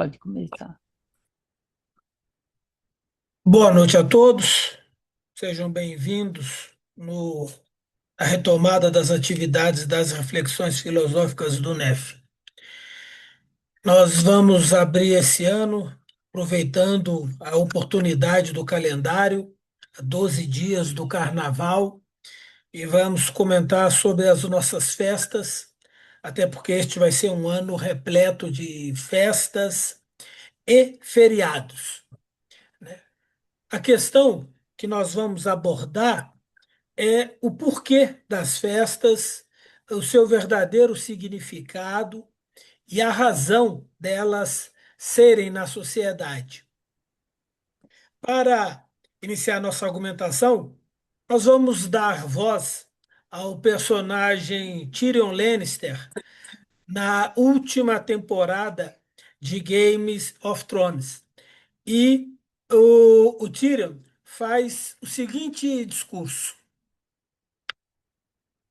Pode começar. Boa noite a todos, sejam bem-vindos no a retomada das atividades das reflexões filosóficas do NEF. Nós vamos abrir esse ano, aproveitando a oportunidade do calendário, 12 dias do Carnaval, e vamos comentar sobre as nossas festas, até porque este vai ser um ano repleto de festas e feriados. A questão que nós vamos abordar é o porquê das festas, o seu verdadeiro significado e a razão delas serem na sociedade. Para iniciar nossa argumentação, nós vamos dar voz ao personagem Tyrion Lannister na última temporada de Games of Thrones. E o Tyrion faz o seguinte discurso: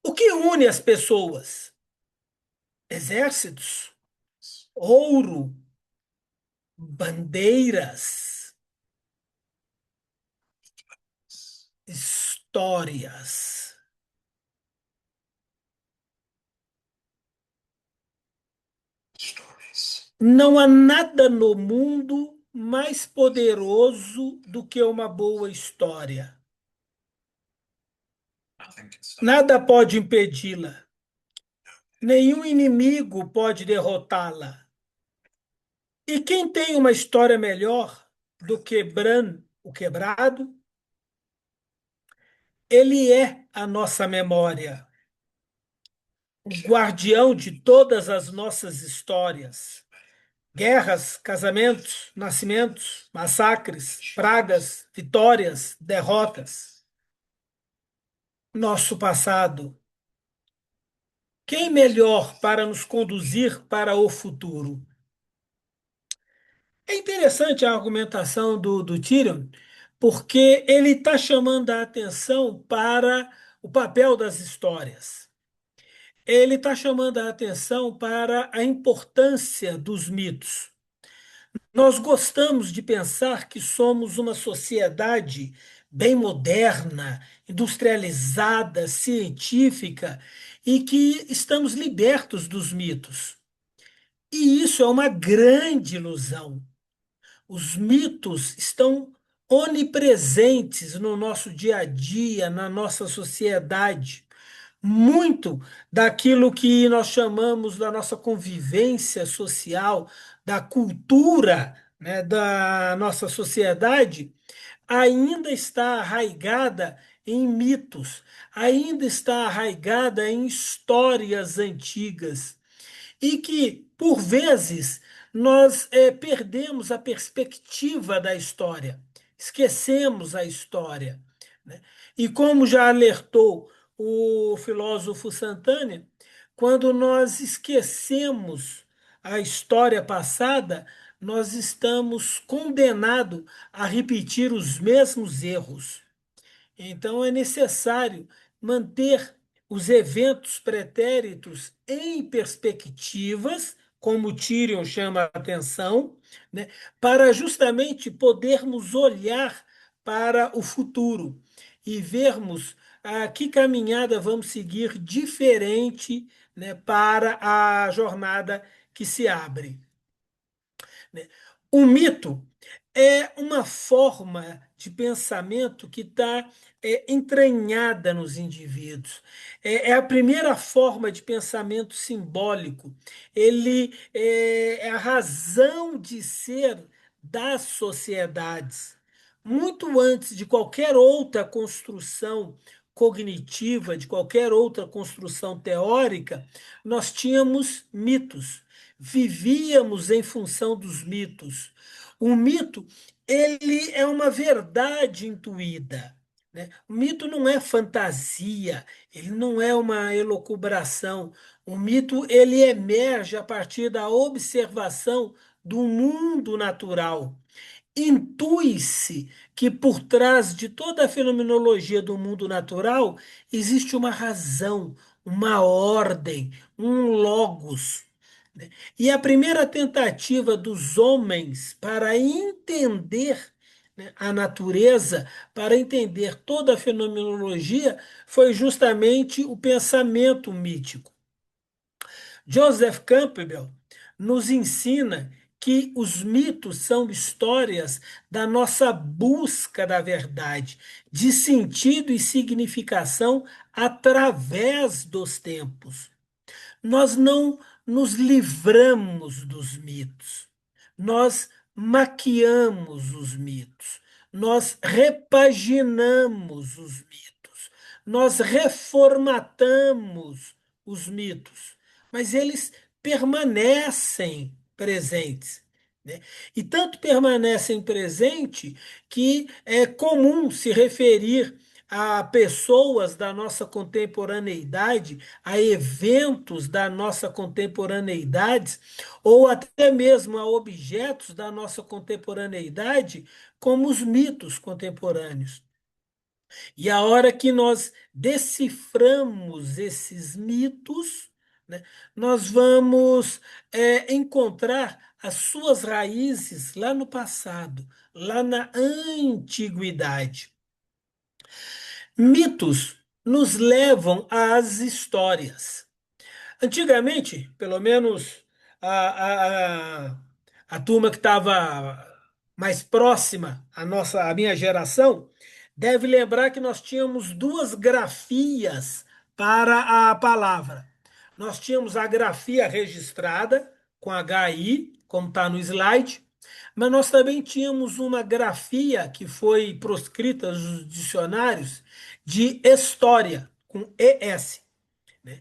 o que une as pessoas? Exércitos, ouro, bandeiras, histórias. Não há nada no mundo mais poderoso do que uma boa história. Nada pode impedi-la. Nenhum inimigo pode derrotá-la. E quem tem uma história melhor do que Bran, o Quebrado? Ele é a nossa memória, o guardião de todas as nossas histórias. Guerras, casamentos, nascimentos, massacres, pragas, vitórias, derrotas. Nosso passado. Quem melhor para nos conduzir para o futuro? É interessante a argumentação do Tyrion, porque ele está chamando a atenção para o papel das histórias. Ele está chamando a atenção para a importância dos mitos. Nós gostamos de pensar que somos uma sociedade bem moderna, industrializada, científica e que estamos libertos dos mitos. E isso é uma grande ilusão. Os mitos estão onipresentes no nosso dia a dia, na nossa sociedade. Muito daquilo que nós chamamos da nossa convivência social, da cultura, né, da nossa sociedade, ainda está arraigada em mitos, ainda está arraigada em histórias antigas e que, por vezes, nós perdemos a perspectiva da história, esquecemos a história, né? E como já alertou o filósofo Santana, quando nós esquecemos a história passada, nós estamos condenados a repetir os mesmos erros. Então, é necessário manter os eventos pretéritos em perspectivas, como Tyrion chama a atenção, né, para justamente podermos olhar para o futuro e vermos que caminhada vamos seguir diferente, né, para a jornada que se abre, né? O mito é uma forma de pensamento que está entranhada nos indivíduos. É a primeira forma de pensamento simbólico. Ele é a razão de ser das sociedades. Muito antes de qualquer outra construção cognitiva, de qualquer outra construção teórica, nós tínhamos mitos, vivíamos em função dos mitos. O mito, ele é uma verdade intuída, né? O mito não é fantasia, ele não é uma elucubração. O mito, ele emerge a partir da observação do mundo natural. Intui-se que por trás de toda a fenomenologia do mundo natural existe uma razão, uma ordem, um logos. E a primeira tentativa dos homens para entender, né, a natureza, para entender toda a fenomenologia, foi justamente o pensamento mítico. Joseph Campbell nos ensina que os mitos são histórias da nossa busca da verdade, de sentido e significação através dos tempos. Nós não nos livramos dos mitos, nós maquiamos os mitos, nós repaginamos os mitos, nós reformatamos os mitos, mas eles permanecem presentes. Né? E tanto permanecem presentes que é comum se referir a pessoas da nossa contemporaneidade, a eventos da nossa contemporaneidade, ou até mesmo a objetos da nossa contemporaneidade, como os mitos contemporâneos. E a hora que nós deciframos esses mitos, né, nós vamos encontrar as suas raízes lá no passado, lá na antiguidade. Mitos nos levam às histórias. Antigamente, pelo menos a turma que estava mais próxima à minha geração, deve lembrar que nós tínhamos duas grafias para a palavra. Nós tínhamos a grafia registrada, com HI, como está no slide, mas nós também tínhamos uma grafia que foi proscrita nos dicionários de história, com ES. Né?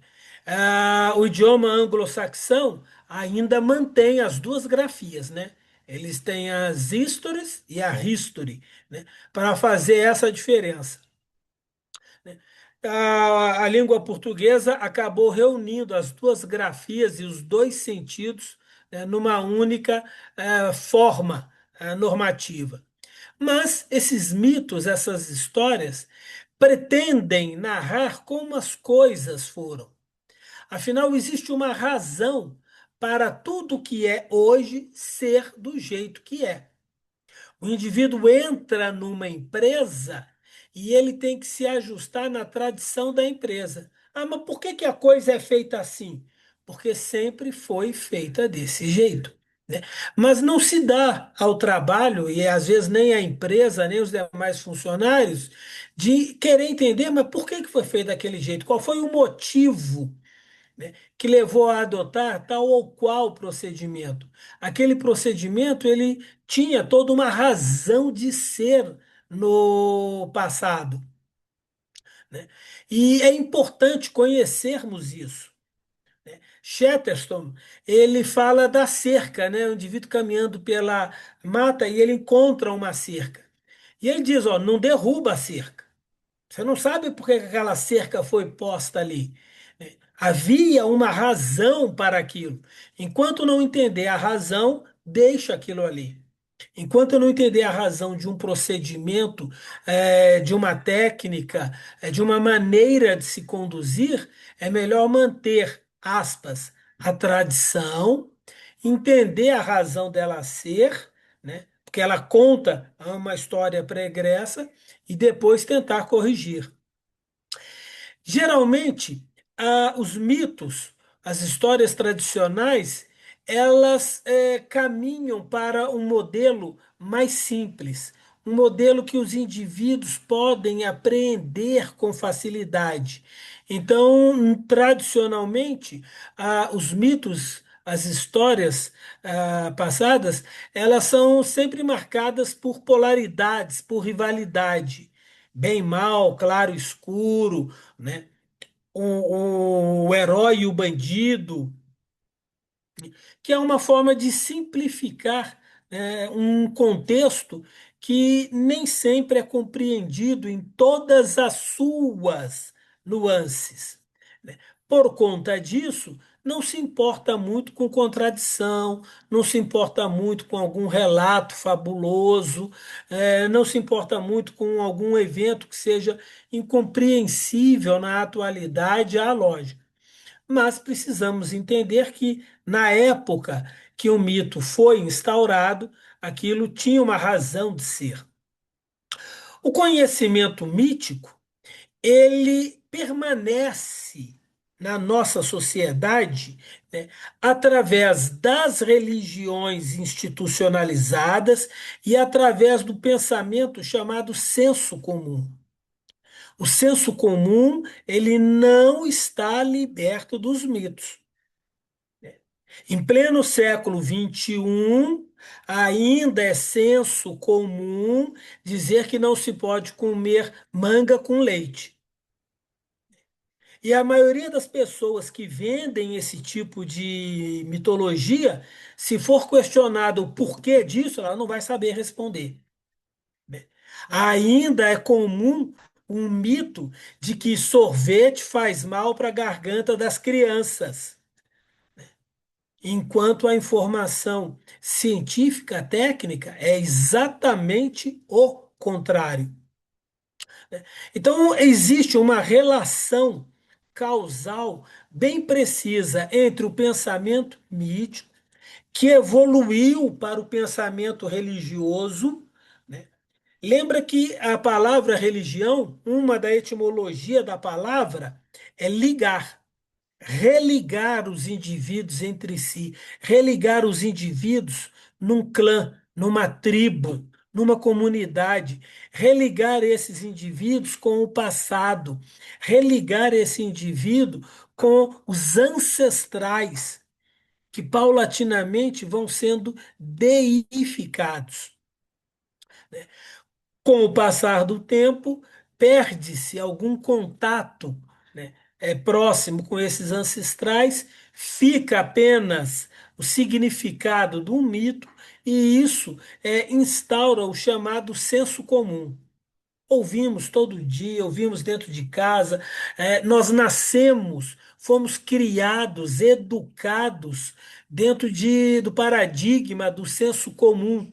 O idioma anglo-saxão ainda mantém as duas grafias, né? Eles têm as histories e a history, né? Para fazer essa diferença. Né? A língua portuguesa acabou reunindo as duas grafias e os dois sentidos, né, numa única forma normativa. Mas esses mitos, essas histórias, pretendem narrar como as coisas foram. Afinal, existe uma razão para tudo que é hoje ser do jeito que é. O indivíduo entra numa empresa e ele tem que se ajustar na tradição da empresa. Ah, mas por que a coisa é feita assim? Porque sempre foi feita desse jeito. Né? Mas não se dá ao trabalho, e às vezes nem a empresa, nem os demais funcionários, de querer entender, mas por que foi feito daquele jeito? Qual foi o motivo, né, que levou a adotar tal ou qual procedimento. Aquele procedimento ele tinha toda uma razão de ser no passado, né? E é importante conhecermos isso. Né? Chatterton, ele fala da cerca, né? O indivíduo caminhando pela mata e ele encontra uma cerca. E ele diz, ó, não derruba a cerca. Você não sabe por que aquela cerca foi posta ali. Né? Havia uma razão para aquilo. Enquanto não entender a razão, deixa aquilo ali. Enquanto eu não entender a razão de um procedimento, de uma técnica, de uma maneira de se conduzir, é melhor manter, aspas, a tradição, entender a razão dela ser, né? Porque ela conta uma história pregressa e depois tentar corrigir. Geralmente, os mitos, as histórias tradicionais, elas caminham para um modelo mais simples, um modelo que os indivíduos podem apreender com facilidade. Então, tradicionalmente, os mitos, as histórias passadas, elas são sempre marcadas por polaridades, por rivalidade, bem, mal, claro, escuro, né? O herói e o bandido, que é uma forma de simplificar, um contexto que nem sempre é compreendido em todas as suas nuances. Né? Por conta disso, não se importa muito com contradição, não se importa muito com algum relato fabuloso, não se importa muito com algum evento que seja incompreensível na atualidade à lógica. mas precisamos entender que, na época que o mito foi instaurado, aquilo tinha uma razão de ser. O conhecimento mítico, ele permanece na nossa sociedade, né, através das religiões institucionalizadas e através do pensamento chamado senso comum. O senso comum, ele não está liberto dos mitos. Em pleno século XXI, ainda é senso comum dizer que não se pode comer manga com leite. E a maioria das pessoas que vendem esse tipo de mitologia, se for questionado o porquê disso, ela não vai saber responder. Ainda é comum um mito de que sorvete faz mal para a garganta das crianças, enquanto a informação científica técnica é exatamente o contrário. Então, existe uma relação causal bem precisa entre o pensamento mítico, que evoluiu para o pensamento religioso, né? Lembra que a palavra religião, uma da etimologia da palavra, é ligar, religar os indivíduos entre si, religar os indivíduos num clã, numa tribo, numa comunidade, religar esses indivíduos com o passado, religar esse indivíduo com os ancestrais, que paulatinamente vão sendo deificados. Com o passar do tempo, perde-se algum contato, né, próximo com esses ancestrais, fica apenas o significado do mito, e isso instaura o chamado senso comum. Ouvimos todo dia, ouvimos dentro de casa, nós nascemos, fomos criados, educados dentro do paradigma do senso comum,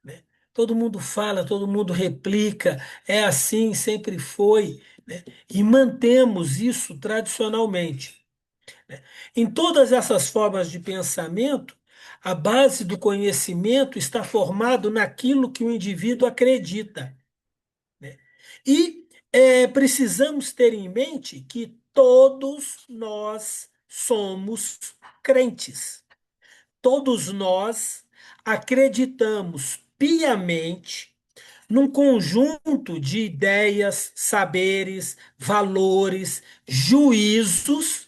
né? Todo mundo fala, todo mundo replica, é assim, sempre foi, né? E mantemos isso tradicionalmente. Em todas essas formas de pensamento, a base do conhecimento está formado naquilo que o indivíduo acredita, né? E precisamos ter em mente que todos nós somos crentes. Todos nós acreditamos piamente num conjunto de ideias, saberes, valores, juízos,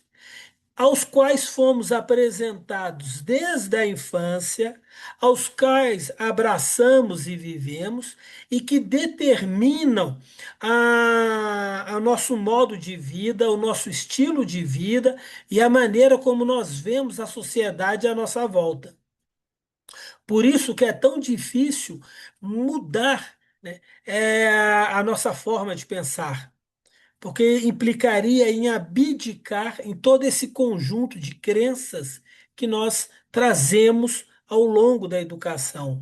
aos quais fomos apresentados desde a infância, aos quais abraçamos e vivemos, e que determinam a nosso modo de vida, o nosso estilo de vida e a maneira como nós vemos a sociedade à nossa volta. Por isso que é tão difícil mudar, né, a nossa forma de pensar, porque implicaria em abdicar em todo esse conjunto de crenças que nós trazemos ao longo da educação,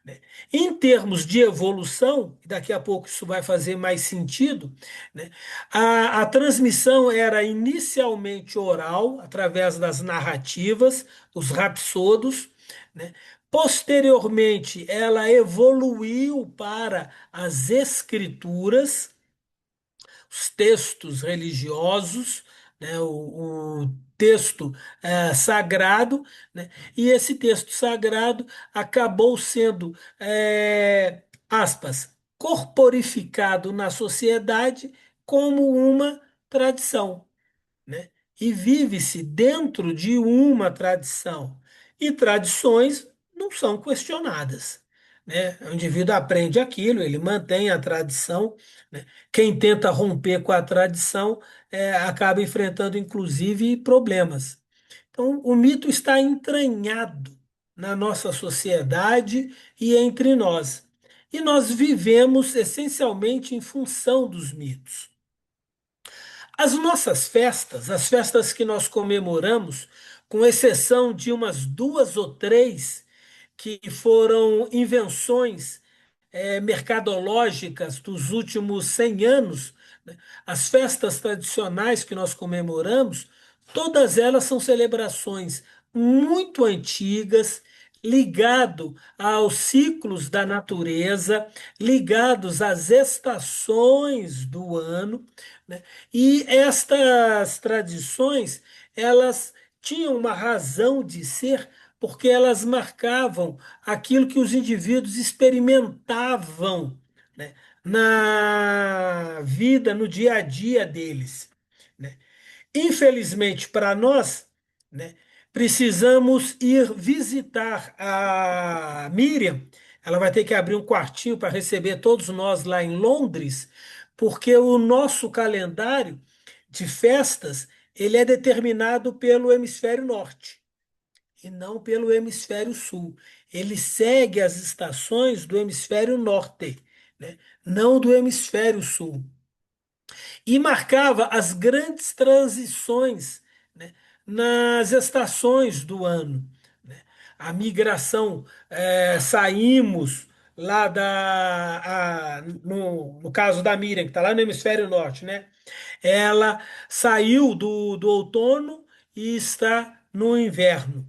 né? Em termos de evolução, daqui a pouco isso vai fazer mais sentido, né? A transmissão era inicialmente oral, através das narrativas, os rapsodos, né? Posteriormente, ela evoluiu para as escrituras, os textos religiosos, né, o texto sagrado, né, e esse texto sagrado acabou sendo, aspas, corporificado na sociedade como uma tradição, né? E vive-se dentro de uma tradição. E tradições não são questionadas, né? O indivíduo aprende aquilo, ele mantém a tradição, né? Quem tenta romper com a tradição acaba enfrentando, inclusive, problemas. Então, o mito está entranhado na nossa sociedade e entre nós. E nós vivemos essencialmente em função dos mitos. As nossas festas, as festas que nós comemoramos, com exceção de umas duas ou três que foram invenções mercadológicas dos últimos 100 anos, né? As festas tradicionais que nós comemoramos, Todas elas são celebrações muito antigas, ligado aos ciclos da natureza, ligados às estações do ano, né? E estas tradições, elas tinham uma razão de ser, porque elas marcavam aquilo que os indivíduos experimentavam, né, na vida, no dia a dia deles, né? Infelizmente para nós, né, precisamos ir visitar a Miriam. Ela vai ter que abrir um quartinho para receber todos nós lá em Londres, porque o nosso calendário de festas ele é determinado pelo hemisfério norte e não pelo hemisfério sul. Ele segue as estações do hemisfério norte, né, não do hemisfério sul, e marcava as grandes transições, né, nas estações do ano, né? A migração, saímos lá no caso da Miriam, que está lá no hemisfério norte, né? Ela saiu do outono e está no inverno.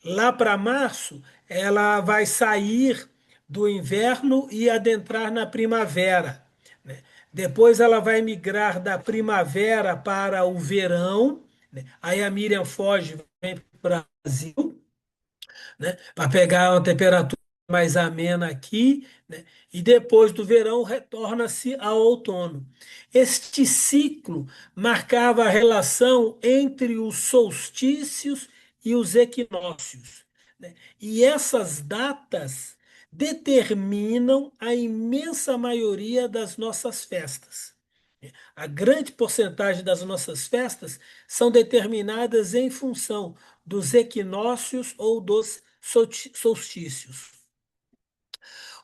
Lá para março, ela vai sair do inverno e adentrar na primavera, né? Depois ela vai migrar da primavera para o verão, né? Aí a Miriam foge, vem para o Brasil, né, para pegar uma temperatura mais amena aqui, né, e depois do verão retorna-se ao outono. Este ciclo marcava a relação entre os solstícios e os equinócios, né, e essas datas determinam a imensa maioria das nossas festas. A grande porcentagem das nossas festas são determinadas em função dos equinócios ou dos solstícios.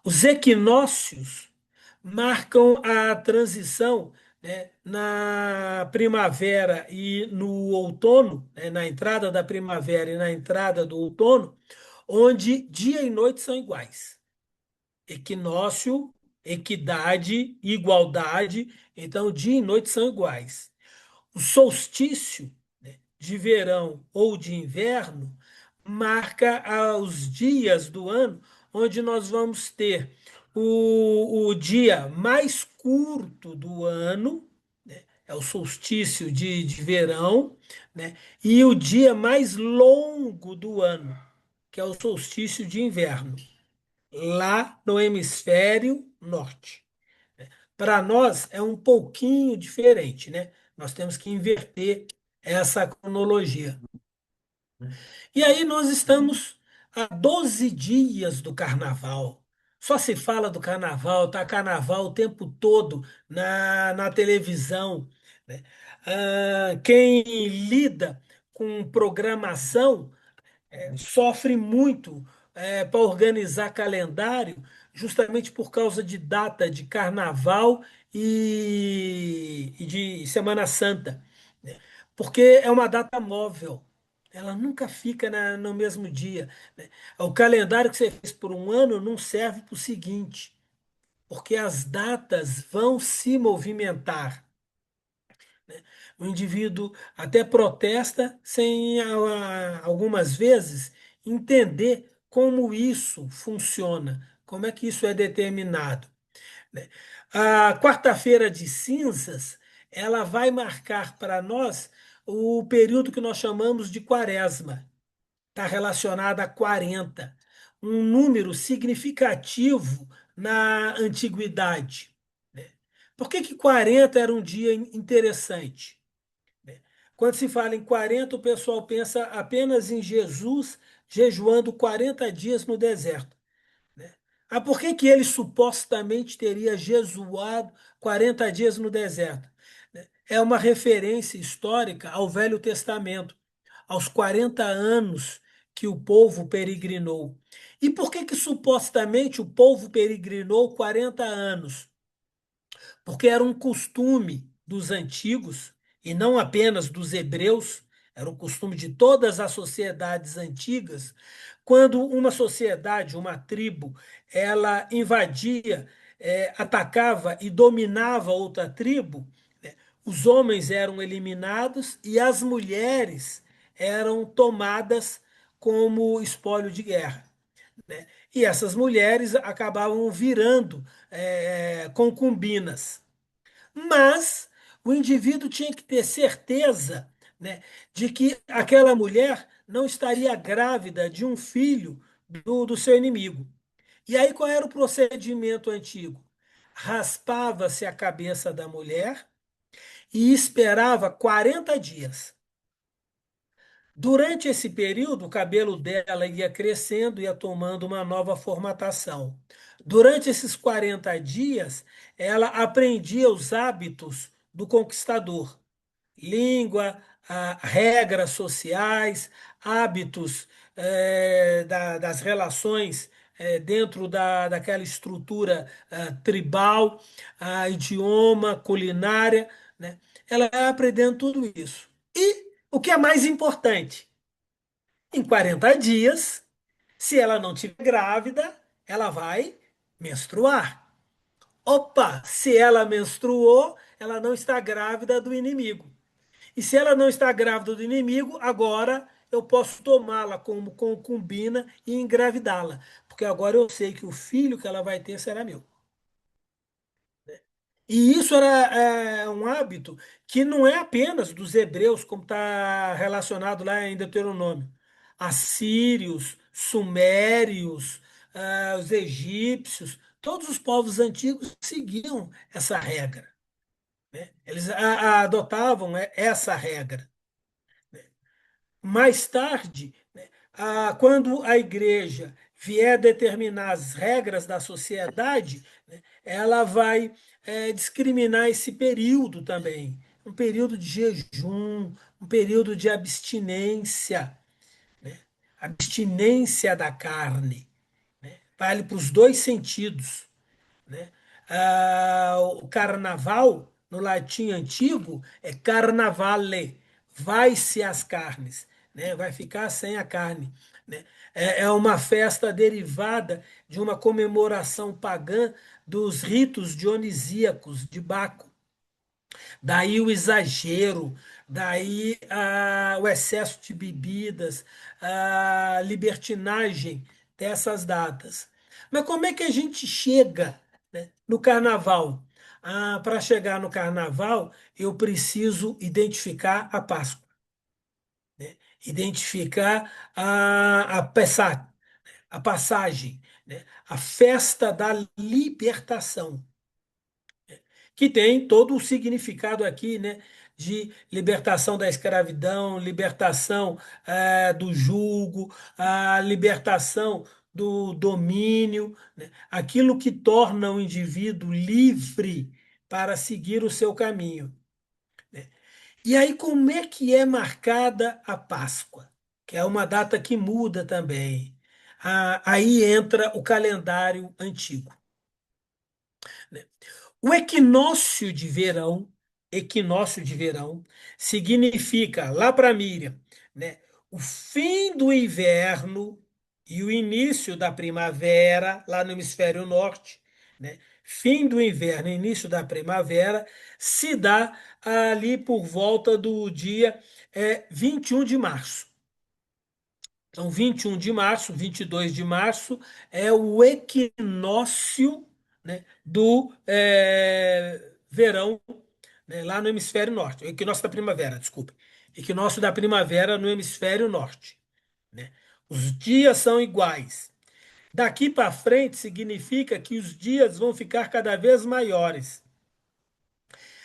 Os equinócios marcam a transição, né, na primavera e no outono, né, na entrada da primavera e na entrada do outono, onde dia e noite são iguais. Equinócio, equidade, igualdade, então dia e noite são iguais. O solstício, né, de verão ou de inverno marca os dias do ano onde nós vamos ter o dia mais curto do ano, né, é o solstício de verão, né, e o dia mais longo do ano, que é o solstício de inverno, lá no hemisfério norte. Para nós é um pouquinho diferente, né? Nós temos que inverter essa cronologia. E aí nós estamos a 12 dias do carnaval. Só se fala do carnaval, tá carnaval o tempo todo na televisão, né? Quem lida com programação sofre muito para organizar calendário, justamente por causa de data de carnaval e de Semana Santa, né? Porque é uma data móvel. Ela nunca fica no mesmo dia, né? O calendário que você fez por um ano não serve para o seguinte, porque as datas vão se movimentar. O indivíduo até protesta sem, algumas vezes, entender como isso funciona, como é que isso é determinado, né? A quarta-feira de cinzas, ela vai marcar para nós o período que nós chamamos de quaresma. Está relacionada a 40, um número significativo na antiguidade, né? Por que que 40 era um dia interessante? Quando se fala em 40, o pessoal pensa apenas em Jesus jejuando 40 dias no deserto, né? Ah, por que que ele supostamente teria jejuado 40 dias no deserto? É uma referência histórica ao Velho Testamento, aos 40 anos que o povo peregrinou. E por que que supostamente o povo peregrinou 40 anos? Porque era um costume dos antigos, e não apenas dos hebreus, era um costume de todas as sociedades antigas, quando uma sociedade, uma tribo, ela invadia, atacava e dominava outra tribo, né, os homens eram eliminados e as mulheres eram tomadas como espólio de guerra, né? E essas mulheres acabavam virando concubinas. Mas o indivíduo tinha que ter certeza, né, de que aquela mulher não estaria grávida de um filho do seu inimigo. E aí qual era o procedimento antigo? Raspava-se a cabeça da mulher e esperava 40 dias. Durante esse período, o cabelo dela ia crescendo, ia tomando uma nova formatação. Durante esses 40 dias, ela aprendia os hábitos do conquistador: língua, regras sociais, hábitos das relações dentro daquela estrutura tribal, idioma, culinária, né? Ela vai aprendendo tudo isso. E o que é mais importante, em 40 dias, se ela não estiver grávida, ela vai menstruar. Opa, se ela menstruou, ela não está grávida do inimigo. E se ela não está grávida do inimigo, agora eu posso tomá-la como concubina e engravidá-la. Porque agora eu sei que o filho que ela vai ter será meu. E isso era um hábito que não é apenas dos hebreus, como está relacionado lá em Deuteronômio. Assírios, sumérios, os egípcios, todos os povos antigos seguiam essa regra, né? Eles adotavam essa regra. Mais tarde, né, quando a igreja vier determinar as regras da sociedade, né, ela vai discriminar esse período também. Um período de jejum, um período de abstinência, né? Abstinência da carne. Vale para os dois sentidos, né? O carnaval, no latim antigo, é carnavale, vai-se as carnes, né? Vai ficar sem a carne, né? É uma festa derivada de uma comemoração pagã dos ritos dionisíacos de Baco. Daí o exagero, daí o excesso de bebidas, a libertinagem dessas datas. Mas como é que a gente chega, né, no carnaval? Para chegar no carnaval, eu preciso identificar a Páscoa, né? Identificar a passagem, né? A festa da libertação, que tem todo o significado aqui, né, de libertação da escravidão, libertação do jugo, a libertação do domínio, né, aquilo que torna o indivíduo livre para seguir o seu caminho. E aí, como é que é marcada a Páscoa? Que é uma data que muda também. Aí entra o calendário antigo. O equinócio de verão, significa, lá para Miriam, né, o fim do inverno e o início da primavera, lá no hemisfério norte, né? Fim do inverno e início da primavera se dá ali por volta do dia 21 de março. Então, 21 de março, 22 de março é o equinócio, né, do verão, né, lá no hemisfério norte. O equinócio da primavera, desculpe. Equinócio da primavera no hemisfério norte, né? Os dias são iguais. Daqui para frente significa que os dias vão ficar cada vez maiores.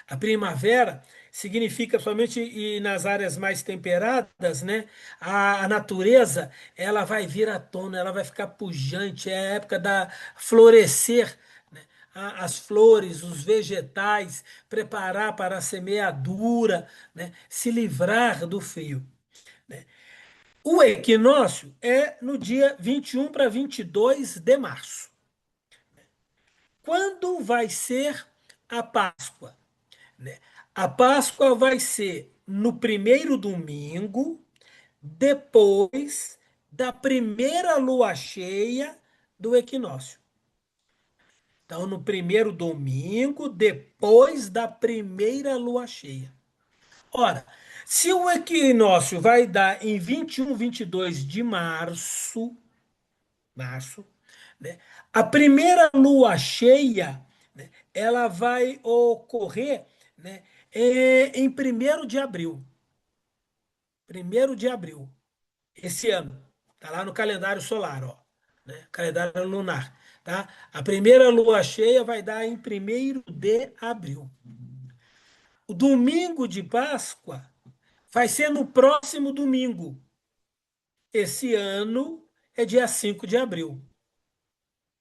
A primavera significa somente e nas áreas mais temperadas, né? A natureza ela vai vir à tona, ela vai ficar pujante, é a época da florescer, né? As flores, os vegetais, preparar para a semeadura, né? Se livrar do frio, né? O equinócio é no dia 21 para 22 de março. Quando vai ser a Páscoa? Né? A Páscoa vai ser no primeiro domingo, depois da primeira lua cheia do equinócio. Então, no primeiro domingo, depois da primeira lua cheia. Ora, se o equinócio vai dar em 21, 22 de março, né, a primeira lua cheia, né, ela vai ocorrer, né, em 1º de abril. 1º de abril, esse ano. Está lá no calendário solar, ó, né, calendário lunar. Tá? A primeira lua cheia vai dar em 1º de abril. O domingo de Páscoa vai ser no próximo domingo. Esse ano é dia 5 de abril.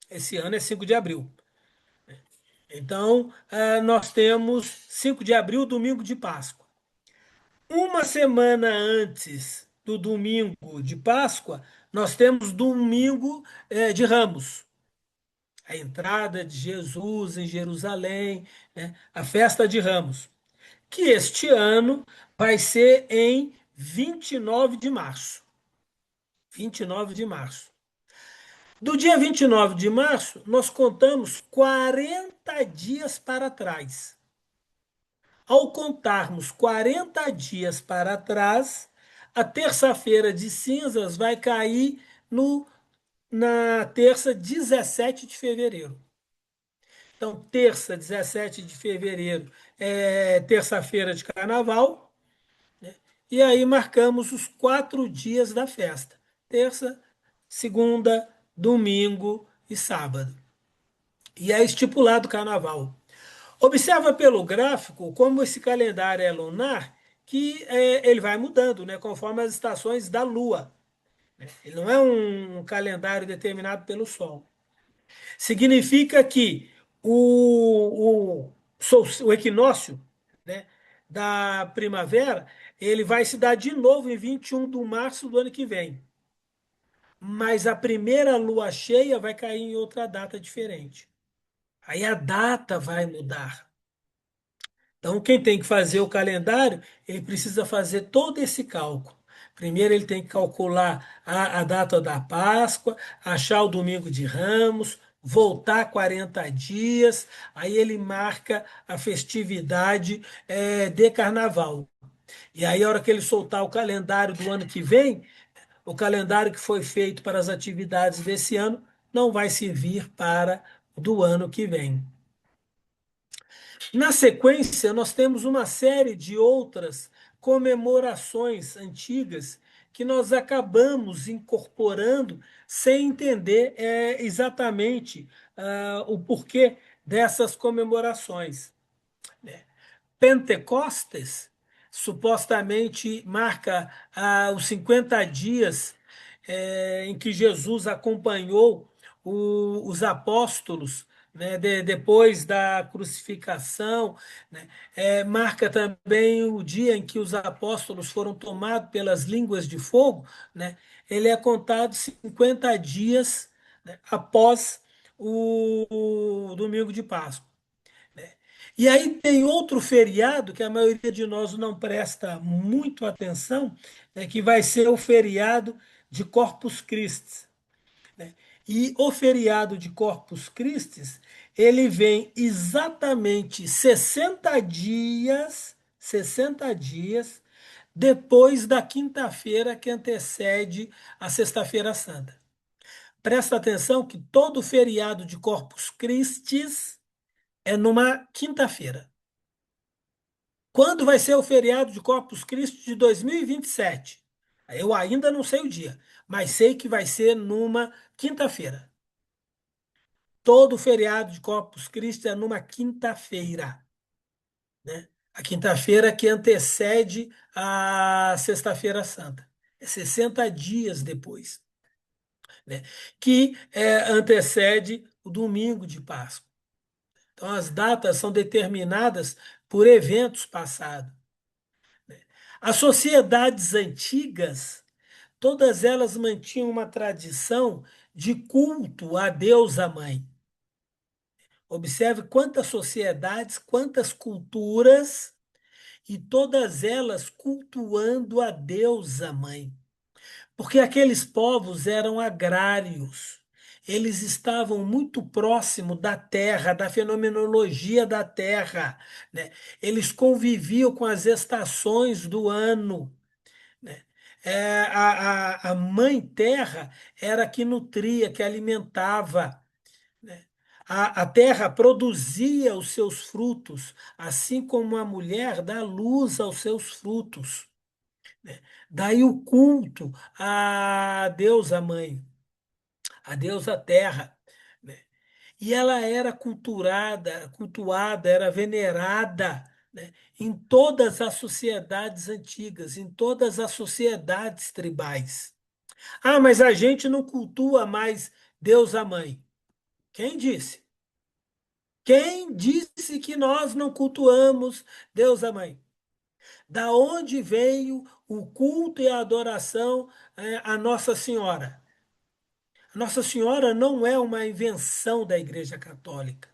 Esse ano é 5 de abril. Então, nós temos 5 de abril, domingo de Páscoa. Uma semana antes do domingo de Páscoa, nós temos domingo de Ramos, a entrada de Jesus em Jerusalém, né, a festa de Ramos, que este ano vai ser em 29 de março. 29 de março. Do dia 29 de março, nós contamos 40 dias para trás. Ao contarmos 40 dias para trás, a terça-feira de cinzas vai cair na terça 17 de fevereiro. Então, terça 17 de fevereiro é terça-feira de carnaval, né? E aí marcamos os 4 dias da festa: terça, segunda, domingo e sábado. E é estipulado o carnaval. Observa pelo gráfico como esse calendário é lunar, que ele vai mudando, né, conforme as estações da Lua. Ele não é um calendário determinado pelo Sol. Significa que o equinócio, né, da primavera, ele vai se dar de novo em 21 de março do ano que vem. Mas a primeira lua cheia vai cair em outra data diferente. Aí a data vai mudar. Então, quem tem que fazer o calendário, ele precisa fazer todo esse cálculo. Primeiro, ele tem que calcular a data da Páscoa, achar o domingo de Ramos, voltar 40 dias, aí ele marca a festividade de carnaval. E aí, a hora que ele soltar o calendário do ano que vem, o calendário que foi feito para as atividades desse ano não vai servir para o do ano que vem. Na sequência, nós temos uma série de outras comemorações antigas que nós acabamos incorporando sem entender exatamente o porquê dessas comemorações. Pentecostes supostamente marca os 50 dias em que Jesus acompanhou os apóstolos, né, depois da crucificação, né, marca também o dia em que os apóstolos foram tomados pelas línguas de fogo, né, ele é contado 50 dias, né, após o domingo de Páscoa. E aí tem outro feriado que a maioria de nós não presta muito atenção, né, que vai ser o feriado de Corpus Christi, né? E o feriado de Corpus Christi, ele vem exatamente 60 dias depois da quinta-feira que antecede a Sexta-feira Santa. Presta atenção que todo feriado de Corpus Christi é numa quinta-feira. Quando vai ser o feriado de Corpus Christi de 2027? Eu ainda não sei o dia, mas sei que vai ser numa quinta-feira. Todo feriado de Corpus Christi é numa quinta-feira, né? A quinta-feira que antecede a Sexta-feira Santa. É 60 dias depois, né? Que antecede o domingo de Páscoa. Então, as datas são determinadas por eventos passados. As sociedades antigas, todas elas mantinham uma tradição de culto à deusa mãe. Observe quantas sociedades, quantas culturas, e todas elas cultuando a deusa mãe. Porque aqueles povos eram agrários. eles estavam muito próximo da Terra, da fenomenologia da Terra, né? Eles conviviam com as estações do ano, né? A mãe Terra era que nutria, que alimentava, né? A terra produzia os seus frutos, assim como a mulher dá luz aos seus frutos, né? Daí o culto à deusa mãe, a deusa terra, né? E ela era cultuada, era venerada, né? Em todas as sociedades antigas, em todas as sociedades tribais. Ah, mas a gente não cultua mais deusa mãe. Quem disse? Quem disse que nós não cultuamos deusa mãe? Da onde veio o culto e a adoração a Nossa Senhora? A Nossa Senhora não é uma invenção da Igreja Católica,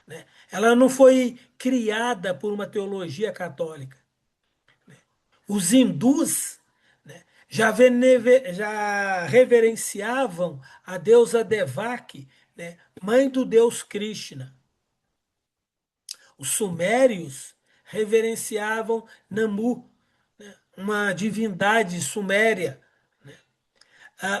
né? Ela não foi criada por uma teologia católica. Os hindus, né, já reverenciavam a deusa Devaki, né, mãe do deus Krishna. Os sumérios reverenciavam Namu, uma divindade suméria.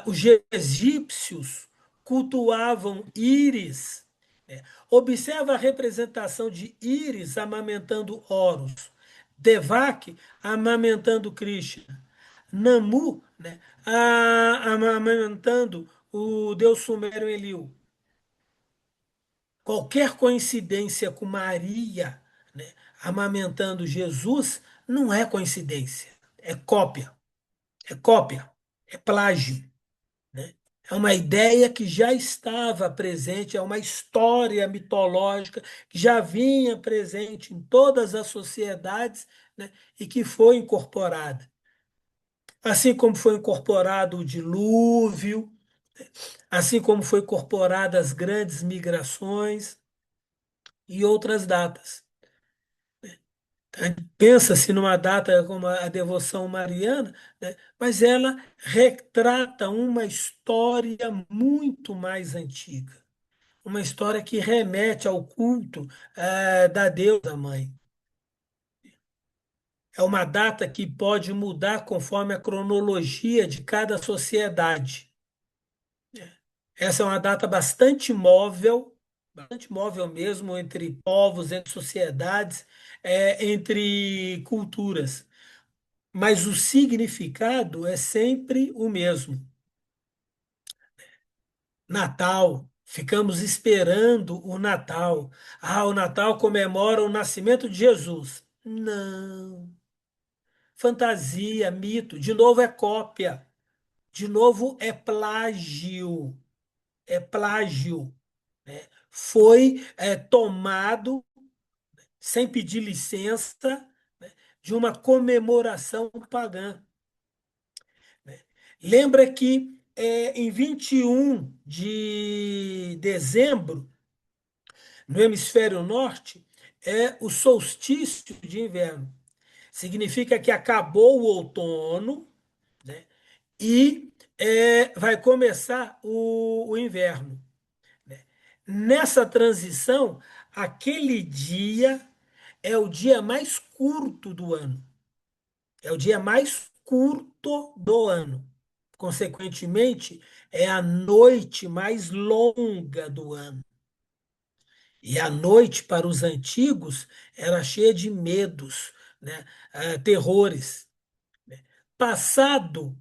Os egípcios cultuavam Íris. Né? Observa a representação de Íris amamentando Horus, Devak amamentando Krishna, Namu, né, amamentando o deus sumério Enlil. Qualquer coincidência com Maria, né, amamentando Jesus não é coincidência, é cópia, é plágio, né? É uma ideia que já estava presente, é uma história mitológica que já vinha presente em todas as sociedades, né, e que foi incorporada. Assim como foi incorporado o dilúvio, assim como foi incorporada as grandes migrações e outras datas. Pensa-se numa data como a devoção mariana, né? Mas ela retrata uma história muito mais antiga, uma história que remete ao culto da deusa mãe. É uma data que pode mudar conforme a cronologia de cada sociedade. Essa é uma data bastante móvel mesmo entre povos, entre sociedades, entre culturas. Mas o significado é sempre o mesmo. Natal, ficamos esperando o Natal. Ah, o Natal comemora o nascimento de Jesus. Não. Fantasia, mito, de novo é cópia, de novo é plágio, é plágio. Foi tomado sem pedir licença, né, de uma comemoração pagã. Lembra que em 21 de dezembro, no hemisfério norte, é o solstício de inverno. Significa que acabou o outono, né, e vai começar o inverno. Né? Nessa transição, aquele dia é o dia mais curto do ano. É o dia mais curto do ano. Consequentemente, é a noite mais longa do ano. E a noite, para os antigos, era cheia de medos, né? Terrores. Passado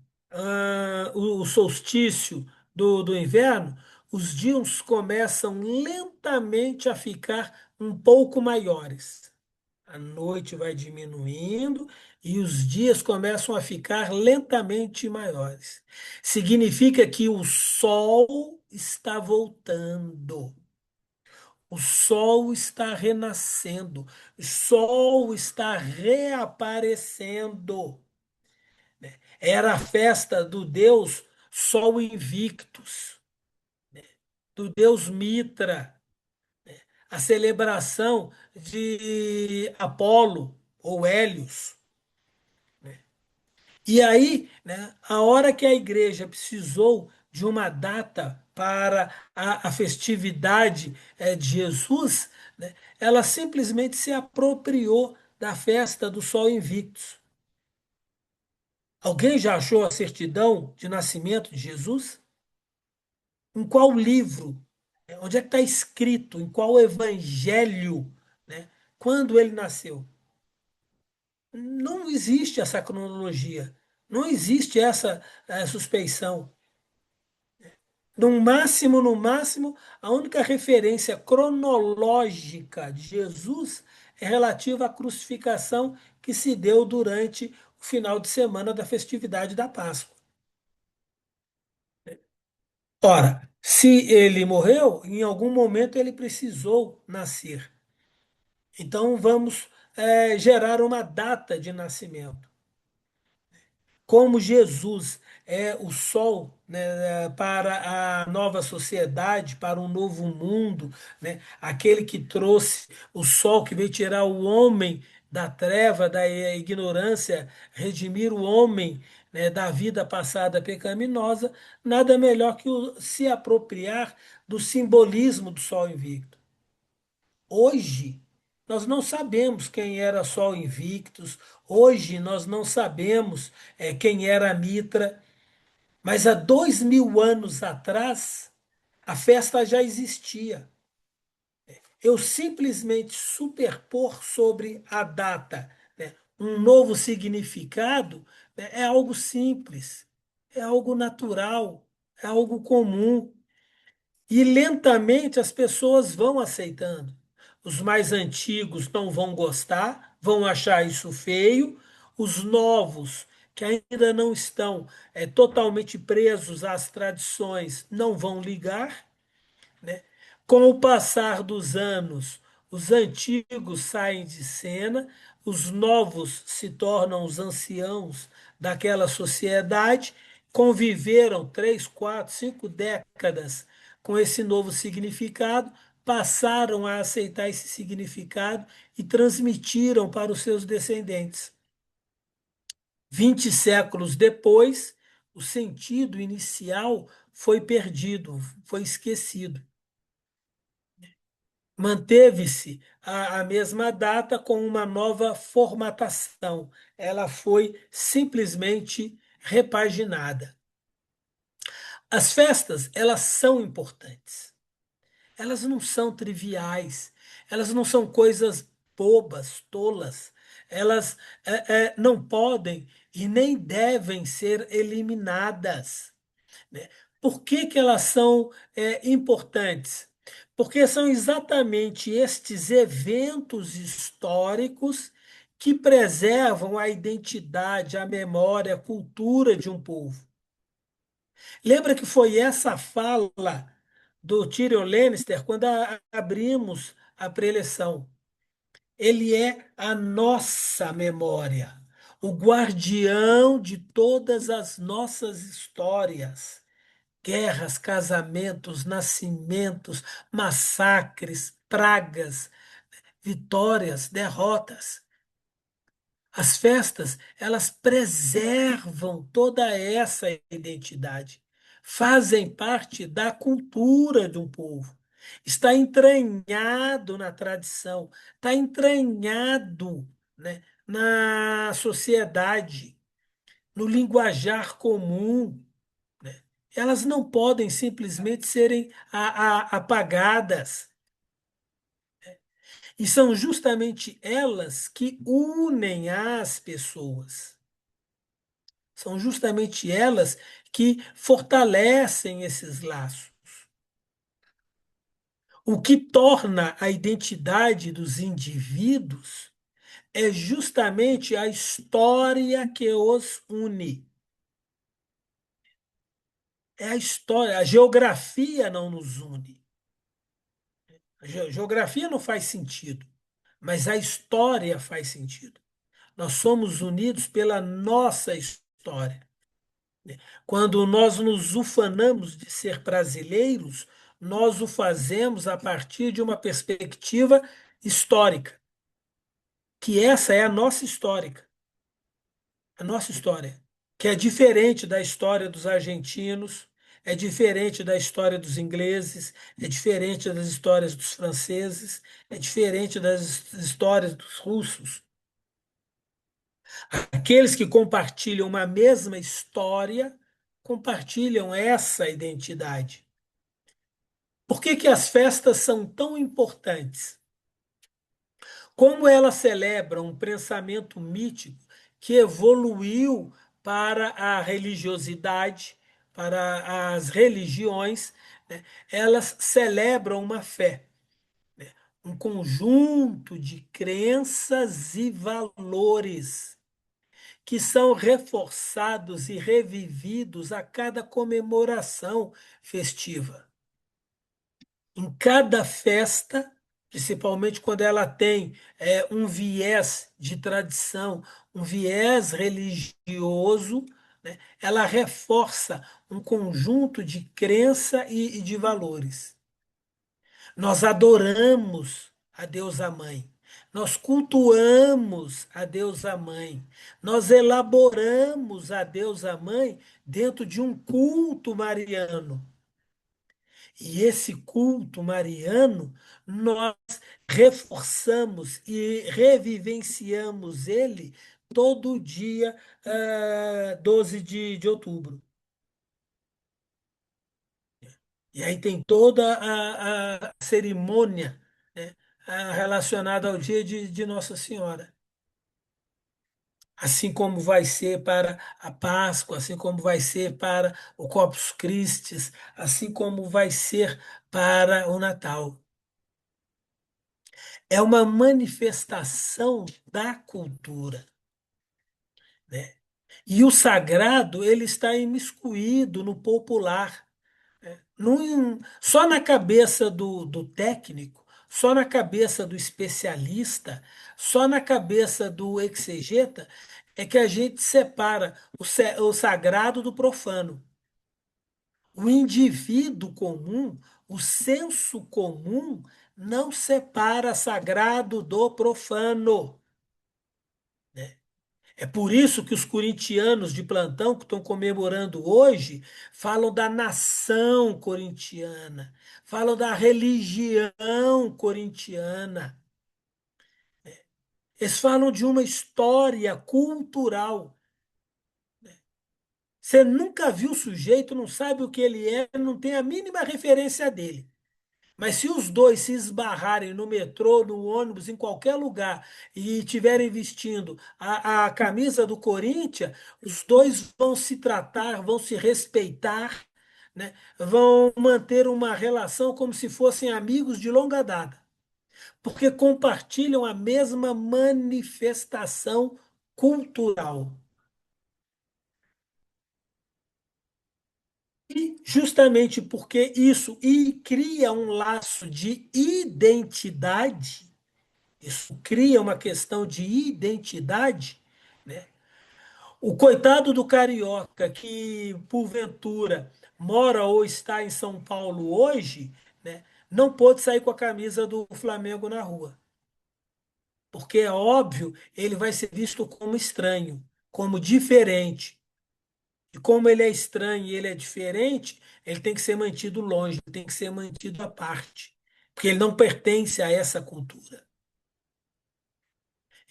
o solstício do inverno, os dias começam lentamente a ficar um pouco maiores. A noite vai diminuindo e os dias começam a ficar lentamente maiores. Significa que o sol está voltando. O sol está renascendo. O sol está reaparecendo. Era a festa do deus Sol Invictus, do deus Mitra, a celebração de Apolo ou Hélios. E aí, né, a hora que a igreja precisou de uma data para a festividade de Jesus, né, ela simplesmente se apropriou da festa do Sol Invictus. Alguém já achou a certidão de nascimento de Jesus? Em qual livro? Onde é que está escrito? Em qual evangelho? Né? Quando ele nasceu? Não existe essa cronologia. Não existe essa suspeição. No máximo, a única referência cronológica de Jesus é relativa à crucificação que se deu durante o final de semana da festividade da Páscoa. Ora, se ele morreu, em algum momento ele precisou nascer. Então vamos gerar uma data de nascimento. Como Jesus é o sol, né, para a nova sociedade, para um novo mundo, né, aquele que trouxe o sol, que veio tirar o homem da treva, da ignorância, redimir o homem, né, da vida passada pecaminosa, nada melhor que se apropriar do simbolismo do sol invicto. Hoje, nós não sabemos quem era Sol Invictus, hoje nós não sabemos quem era Mitra, mas há 2000 anos atrás, a festa já existia. Eu simplesmente superpor sobre a data, né, um novo significado, né, é algo simples, é algo natural, é algo comum. E lentamente as pessoas vão aceitando. Os mais antigos não vão gostar, vão achar isso feio. Os novos, que ainda não estão totalmente presos às tradições, não vão ligar, né? Com o passar dos anos, os antigos saem de cena, os novos se tornam os anciãos daquela sociedade, conviveram 3, 4, 5 décadas com esse novo significado, passaram a aceitar esse significado e transmitiram para os seus descendentes. 20 séculos depois, o sentido inicial foi perdido, foi esquecido. Manteve-se a mesma data com uma nova formatação. Ela foi simplesmente repaginada. As festas, elas são importantes. Elas não são triviais. Elas não são coisas bobas, tolas. Elas não podem e nem devem ser eliminadas, né? Por que que elas são importantes? Porque são exatamente estes eventos históricos que preservam a identidade, a memória, a cultura de um povo. Lembra que foi essa fala do Tyrion Lannister quando abrimos a preleção? Ele é a nossa memória, o guardião de todas as nossas histórias. Guerras, casamentos, nascimentos, massacres, pragas, vitórias, derrotas. As festas, elas preservam toda essa identidade, fazem parte da cultura de um povo. Está entranhado na tradição, está entranhado, né, na sociedade, no linguajar comum. Elas não podem simplesmente serem apagadas. E são justamente elas que unem as pessoas. São justamente elas que fortalecem esses laços. O que torna a identidade dos indivíduos é justamente a história que os une. É a história, a geografia não nos une. A geografia não faz sentido, mas a história faz sentido. Nós somos unidos pela nossa história. Quando nós nos ufanamos de ser brasileiros, nós o fazemos a partir de uma perspectiva histórica, que essa é a nossa história, que é diferente da história dos argentinos, é diferente da história dos ingleses, é diferente das histórias dos franceses, é diferente das histórias dos russos. Aqueles que compartilham uma mesma história compartilham essa identidade. Por que que as festas são tão importantes? Como elas celebram um pensamento mítico que evoluiu para a religiosidade, para as religiões, né? Elas celebram uma fé, um conjunto de crenças e valores que são reforçados e revividos a cada comemoração festiva. Em cada festa, principalmente quando ela tem um viés de tradição, um viés religioso, né, ela reforça um conjunto de crença e de valores. Nós adoramos a Deusa Mãe. Nós cultuamos a Deusa Mãe. Nós elaboramos a Deusa Mãe dentro de um culto mariano. E esse culto mariano, nós reforçamos e revivenciamos ele todo dia, 12 de outubro. E aí tem toda a cerimônia, né, relacionada ao dia de Nossa Senhora. Assim como vai ser para a Páscoa, assim como vai ser para o Corpus Christi, assim como vai ser para o Natal. É uma manifestação da cultura, né? E o sagrado, ele está imiscuído no popular. Só na cabeça do técnico, só na cabeça do especialista, só na cabeça do exegeta é que a gente separa o sagrado do profano. O indivíduo comum, o senso comum, não separa sagrado do profano. É por isso que os corintianos de plantão que estão comemorando hoje falam da nação corintiana, falam da religião corintiana. Eles falam de uma história cultural. Você nunca viu o sujeito, não sabe o que ele é, não tem a mínima referência dele. Mas se os dois se esbarrarem no metrô, no ônibus, em qualquer lugar, e estiverem vestindo a camisa do Corinthians, os dois vão se tratar, vão se respeitar, né? Vão manter uma relação como se fossem amigos de longa data, porque compartilham a mesma manifestação cultural. E justamente porque isso e cria um laço de identidade. Isso cria uma questão de identidade, né? O coitado do carioca que, porventura, mora ou está em São Paulo hoje, né, não pôde sair com a camisa do Flamengo na rua. Porque é óbvio, ele vai ser visto como estranho, como diferente. E como ele é estranho e ele é diferente, ele tem que ser mantido longe, tem que ser mantido à parte. Porque ele não pertence a essa cultura.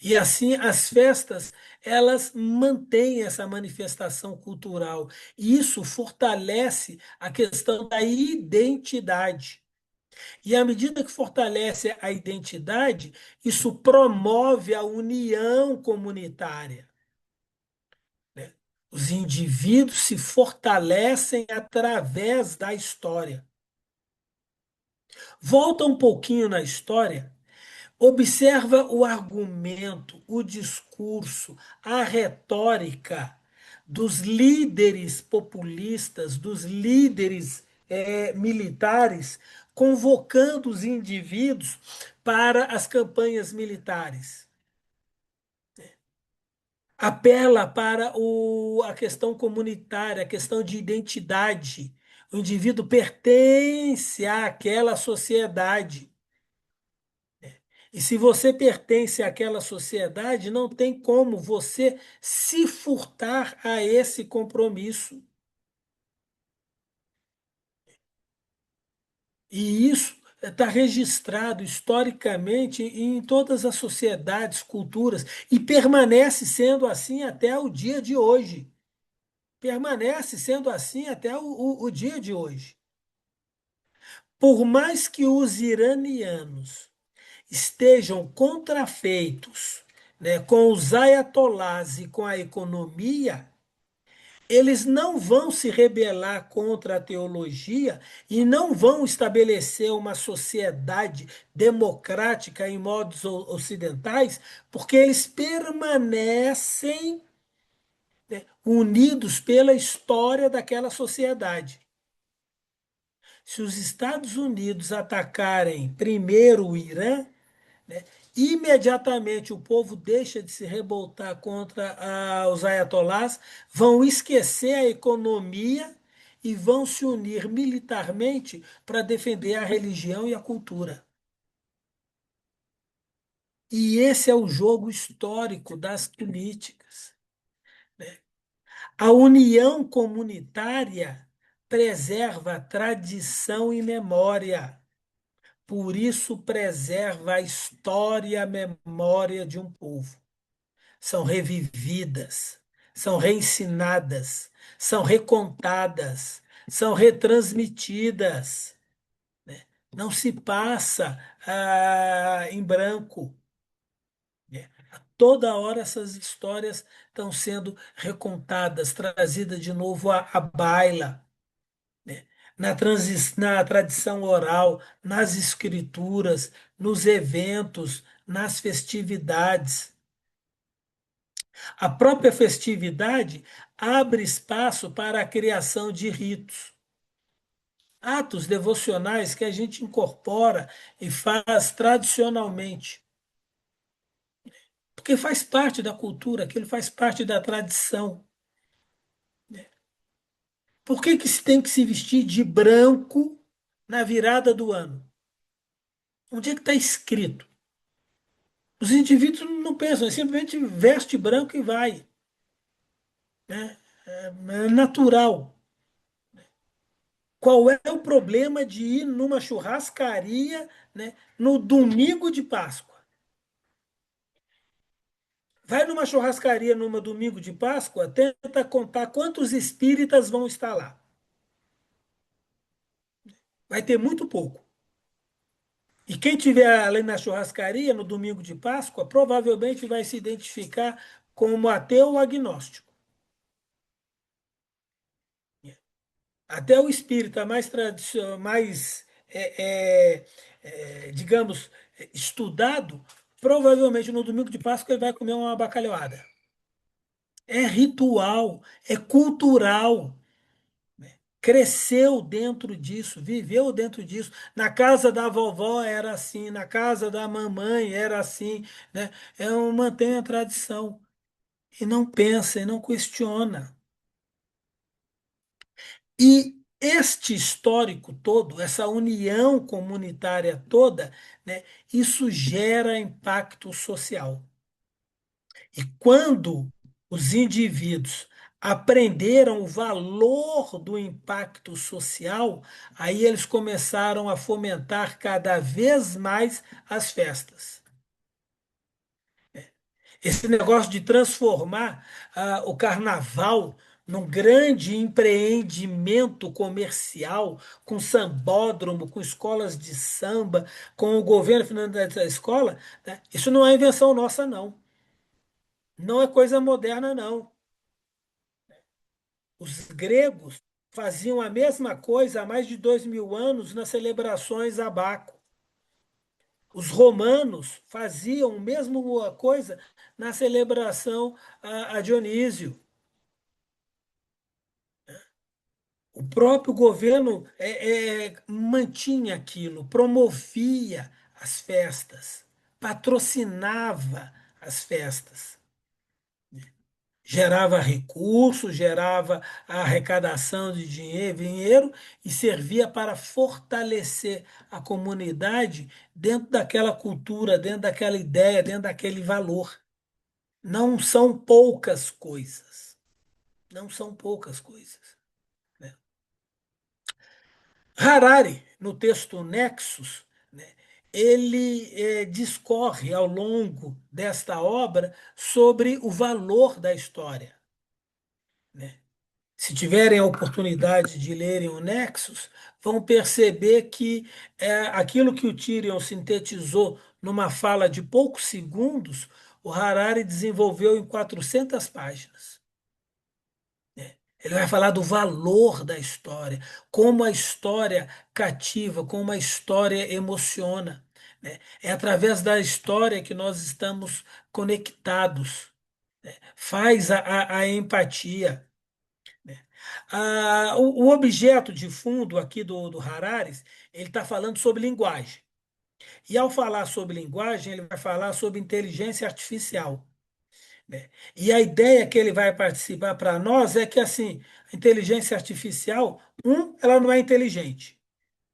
E assim as festas, elas mantêm essa manifestação cultural. E isso fortalece a questão da identidade. E à medida que fortalece a identidade, isso promove a união comunitária, né? Os indivíduos se fortalecem através da história. Volta um pouquinho na história. Observa o argumento, o discurso, a retórica dos líderes populistas, dos líderes militares, convocando os indivíduos para as campanhas militares. Apela para a questão comunitária, a questão de identidade. O indivíduo pertence àquela sociedade. E se você pertence àquela sociedade, não tem como você se furtar a esse compromisso. E isso está registrado historicamente em todas as sociedades, culturas, e permanece sendo assim até o dia de hoje. Permanece sendo assim até o dia de hoje. Por mais que os iranianos estejam contrafeitos, né, com os ayatolás e com a economia, eles não vão se rebelar contra a teologia e não vão estabelecer uma sociedade democrática em modos ocidentais, porque eles permanecem, né, unidos pela história daquela sociedade. Se os Estados Unidos atacarem primeiro o Irã, né, imediatamente o povo deixa de se revoltar contra os ayatolás, vão esquecer a economia e vão se unir militarmente para defender a religião e a cultura. E esse é o jogo histórico das políticas. A união comunitária preserva a tradição e memória. Por isso, preserva a história e a memória de um povo. São revividas, são reensinadas, são recontadas, são retransmitidas. Não se passa em branco. Né? Toda hora essas histórias estão sendo recontadas, trazidas de novo à baila, né? Na tradição oral, nas escrituras, nos eventos, nas festividades. A própria festividade abre espaço para a criação de ritos, atos devocionais que a gente incorpora e faz tradicionalmente, porque faz parte da cultura, aquilo faz parte da tradição. Por que que se tem que se vestir de branco na virada do ano? Onde é que está escrito? Os indivíduos não pensam, simplesmente veste branco e vai. Né? É natural. Qual é o problema de ir numa churrascaria, né, no domingo de Páscoa? Vai numa churrascaria numa domingo de Páscoa, tenta contar quantos espíritas vão estar lá. Vai ter muito pouco. E quem tiver ali na churrascaria no domingo de Páscoa, provavelmente vai se identificar como ateu ou agnóstico. Até o espírita mais tradicional, mais, digamos, estudado, provavelmente no domingo de Páscoa ele vai comer uma bacalhoada. É ritual, é cultural. Cresceu dentro disso, viveu dentro disso. Na casa da vovó era assim, na casa da mamãe era assim, né? Mantém a tradição e não pensa e não questiona. E este histórico todo, essa união comunitária toda, né, isso gera impacto social. E quando os indivíduos aprenderam o valor do impacto social, aí eles começaram a fomentar cada vez mais as festas. Esse negócio de transformar o carnaval num grande empreendimento comercial, com sambódromo, com escolas de samba, com o governo financiando a escola, né? Isso não é invenção nossa, não. Não é coisa moderna, não. Os gregos faziam a mesma coisa há mais de 2.000 anos nas celebrações a Baco. Os romanos faziam a mesma coisa na celebração a Dionísio. O próprio governo mantinha aquilo, promovia as festas, patrocinava as festas. Gerava recursos, gerava a arrecadação de dinheiro e servia para fortalecer a comunidade dentro daquela cultura, dentro daquela ideia, dentro daquele valor. Não são poucas coisas. Não são poucas coisas. Né? Harari no texto Nexos, né, ele discorre ao longo desta obra sobre o valor da história, né? Se tiverem a oportunidade de lerem o Nexus, vão perceber que aquilo que o Tyrion sintetizou numa fala de poucos segundos, o Harari desenvolveu em 400 páginas. Ele vai falar do valor da história, como a história cativa, como a história emociona, né? É através da história que nós estamos conectados. Faz a empatia, né? O objeto de fundo aqui do Harari, ele está falando sobre linguagem. E ao falar sobre linguagem, ele vai falar sobre inteligência artificial, né? E a ideia que ele vai participar para nós é que assim, a inteligência artificial, ela não é inteligente,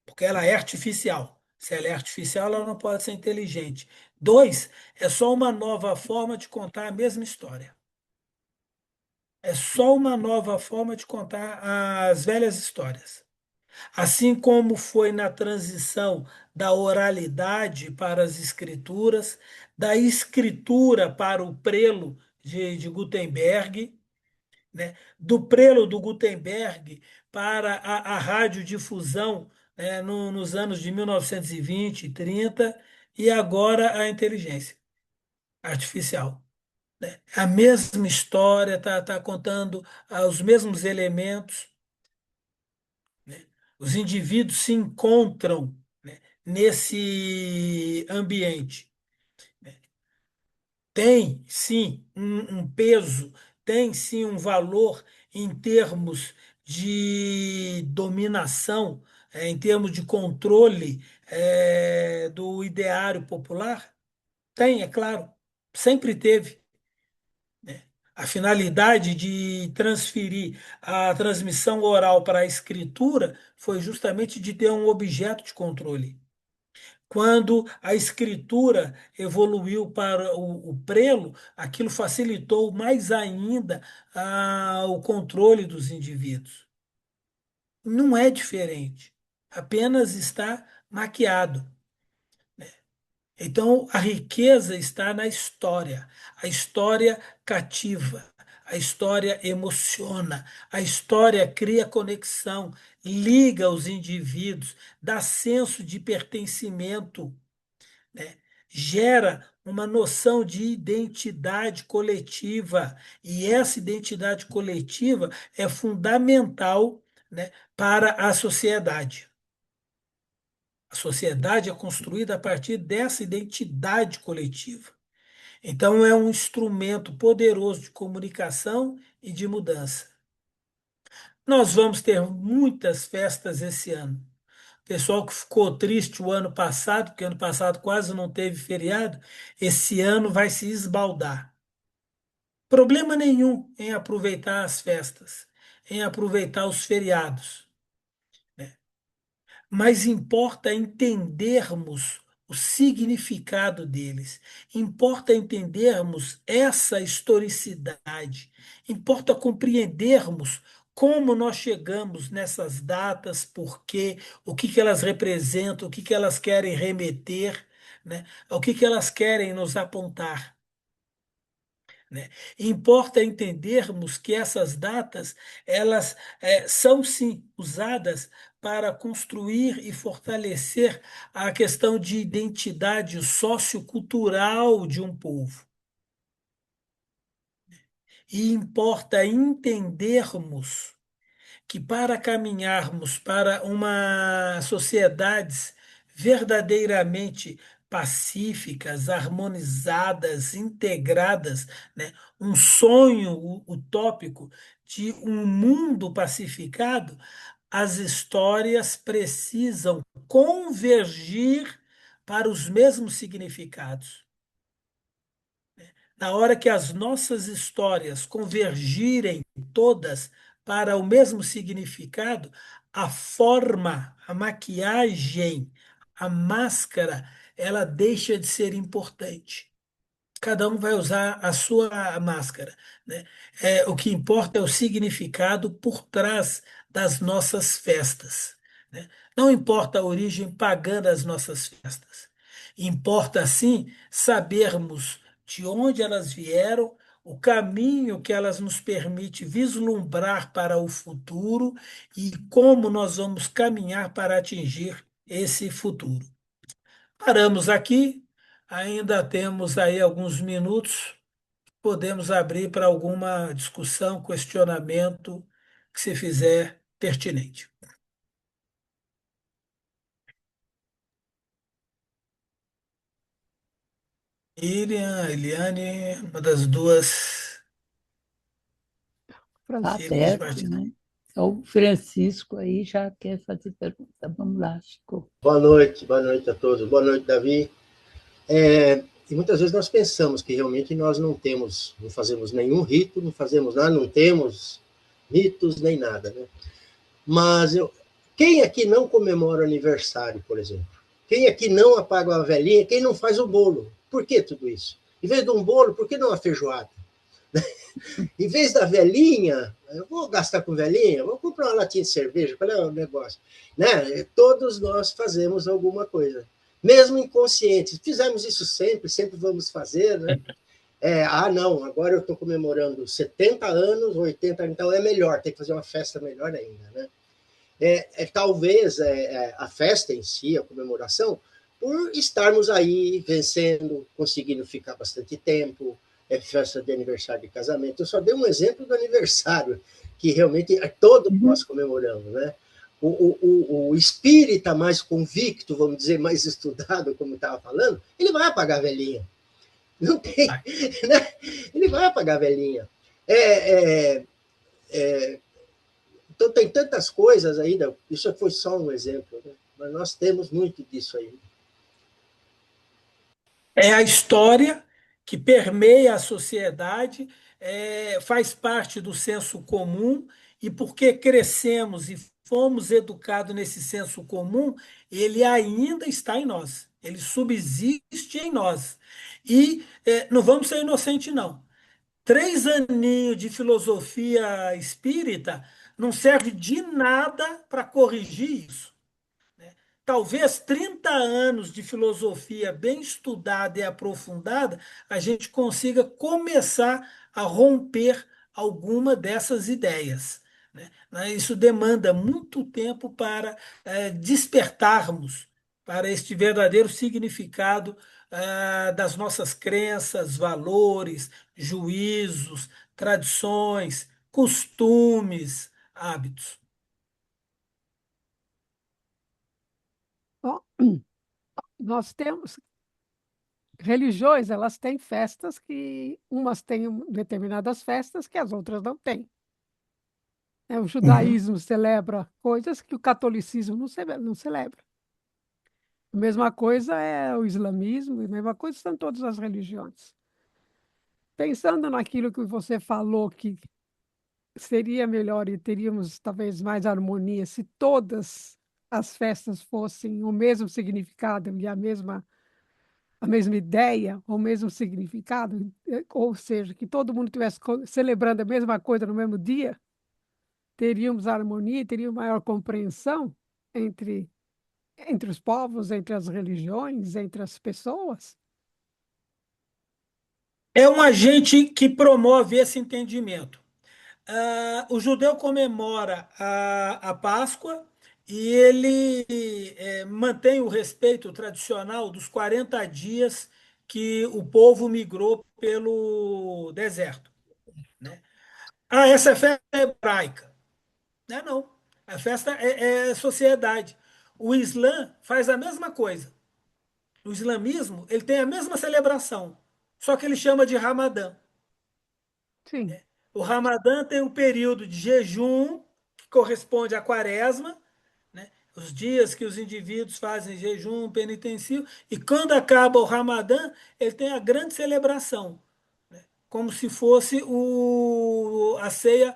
porque ela é artificial. Se ela é artificial, ela não pode ser inteligente. Dois, é só uma nova forma de contar a mesma história. É só uma nova forma de contar as velhas histórias. Assim como foi na transição da oralidade para as escrituras, da escritura para o prelo de Gutenberg, né? Do prelo do Gutenberg para a radiodifusão, né? Nos anos de 1920 e 30, e agora a inteligência artificial, né? A mesma história, tá contando os mesmos elementos, né? Os indivíduos se encontram, né, nesse ambiente. Tem sim um peso, tem sim um valor em termos de dominação, em termos de controle, do ideário popular? Tem, é claro, sempre teve. A finalidade de transferir a transmissão oral para a escritura foi justamente de ter um objeto de controle. Quando a escritura evoluiu para o prelo, aquilo facilitou mais ainda o controle dos indivíduos. Não é diferente, apenas está maquiado. Então, a riqueza está na história. A história cativa, a história emociona, a história cria conexão, liga os indivíduos, dá senso de pertencimento, né? Gera uma noção de identidade coletiva. E essa identidade coletiva é fundamental, né, para a sociedade. A sociedade é construída a partir dessa identidade coletiva. Então, é um instrumento poderoso de comunicação e de mudança. Nós vamos ter muitas festas esse ano. Pessoal que ficou triste o ano passado, porque ano passado quase não teve feriado, esse ano vai se esbaldar. Problema nenhum em aproveitar as festas, em aproveitar os feriados, mas importa entendermos o significado deles, importa entendermos essa historicidade, importa compreendermos como nós chegamos nessas datas, por quê, o que elas representam, o que elas querem remeter, né? O que elas querem nos apontar, né? Importa entendermos que essas datas, elas são sim usadas para construir e fortalecer a questão de identidade sociocultural de um povo. E importa entendermos que para caminharmos para uma sociedades verdadeiramente pacíficas, harmonizadas, integradas, né? Um sonho utópico de um mundo pacificado, as histórias precisam convergir para os mesmos significados. Na hora que as nossas histórias convergirem todas para o mesmo significado, a forma, a maquiagem, a máscara, ela deixa de ser importante. Cada um vai usar a sua máscara, né? O que importa é o significado por trás das nossas festas, né? Não importa a origem pagã das nossas festas. Importa, sim, sabermos de onde elas vieram, o caminho que elas nos permite vislumbrar para o futuro e como nós vamos caminhar para atingir esse futuro. Paramos aqui, ainda temos aí alguns minutos, podemos abrir para alguma discussão, questionamento que se fizer pertinente. Ilian, Eliane, uma das duas Está ficam de aberto, partida. né? O Francisco aí já quer fazer pergunta. Vamos lá, Chico. Boa noite a todos. Boa noite, Davi. E muitas vezes nós pensamos que realmente nós não fazemos nenhum rito, não fazemos nada, não temos ritos nem nada, né? Mas quem aqui não comemora o aniversário, por exemplo? Quem aqui não apaga a velhinha? Quem não faz o bolo? Por que tudo isso? Em vez de um bolo, por que não a feijoada? Em vez da velhinha, eu vou gastar com velhinha, vou comprar uma latinha de cerveja, qual é o negócio? Né? Todos nós fazemos alguma coisa, mesmo inconscientes. Fizemos isso sempre, sempre vamos fazer, né? Não, agora eu estou comemorando 70 anos, 80, então é melhor, tem que fazer uma festa melhor ainda, né? Talvez a festa em si, a comemoração, por estarmos aí vencendo, conseguindo ficar bastante tempo, festa de aniversário de casamento. Eu só dei um exemplo do aniversário, que realmente todos nós Uhum. comemoramos, né? O espírita mais convicto, vamos dizer, mais estudado, como estava falando, ele vai apagar a velhinha. Não tem, né? Ele vai apagar a velhinha. É, é, é, então, tem tantas coisas ainda, isso foi só um exemplo, né? Mas nós temos muito disso aí. É a história que permeia a sociedade, faz parte do senso comum, e porque crescemos e fomos educados nesse senso comum, ele ainda está em nós, ele subsiste em nós. E não vamos ser inocentes, não. 3 aninhos de filosofia espírita não serve de nada para corrigir isso. Talvez 30 anos de filosofia bem estudada e aprofundada, a gente consiga começar a romper alguma dessas ideias, né? Isso demanda muito tempo para despertarmos para este verdadeiro significado das nossas crenças, valores, juízos, tradições, costumes, hábitos. Bom, nós temos religiões, elas têm festas que umas têm determinadas festas que as outras não têm. O Uhum. judaísmo celebra coisas que o catolicismo não celebra. A mesma coisa é o islamismo, a mesma coisa são todas as religiões. Pensando naquilo que você falou, que seria melhor e teríamos talvez mais harmonia se todas as festas fossem o mesmo significado e a mesma ideia, o mesmo significado, ou seja, que todo mundo estivesse celebrando a mesma coisa no mesmo dia, teríamos harmonia, teríamos maior compreensão entre, entre os povos, entre as religiões, entre as pessoas. É um agente que promove esse entendimento. O judeu comemora a Páscoa e ele mantém o respeito tradicional dos 40 dias que o povo migrou pelo deserto, né? Essa é festa hebraica. Não. A festa é sociedade. O Islã faz a mesma coisa. O islamismo ele tem a mesma celebração, só que ele chama de Ramadã. Sim. O Ramadã tem um período de jejum que corresponde à quaresma, né? Os dias que os indivíduos fazem jejum penitencial, e quando acaba o Ramadã, ele tem a grande celebração, como se fosse a ceia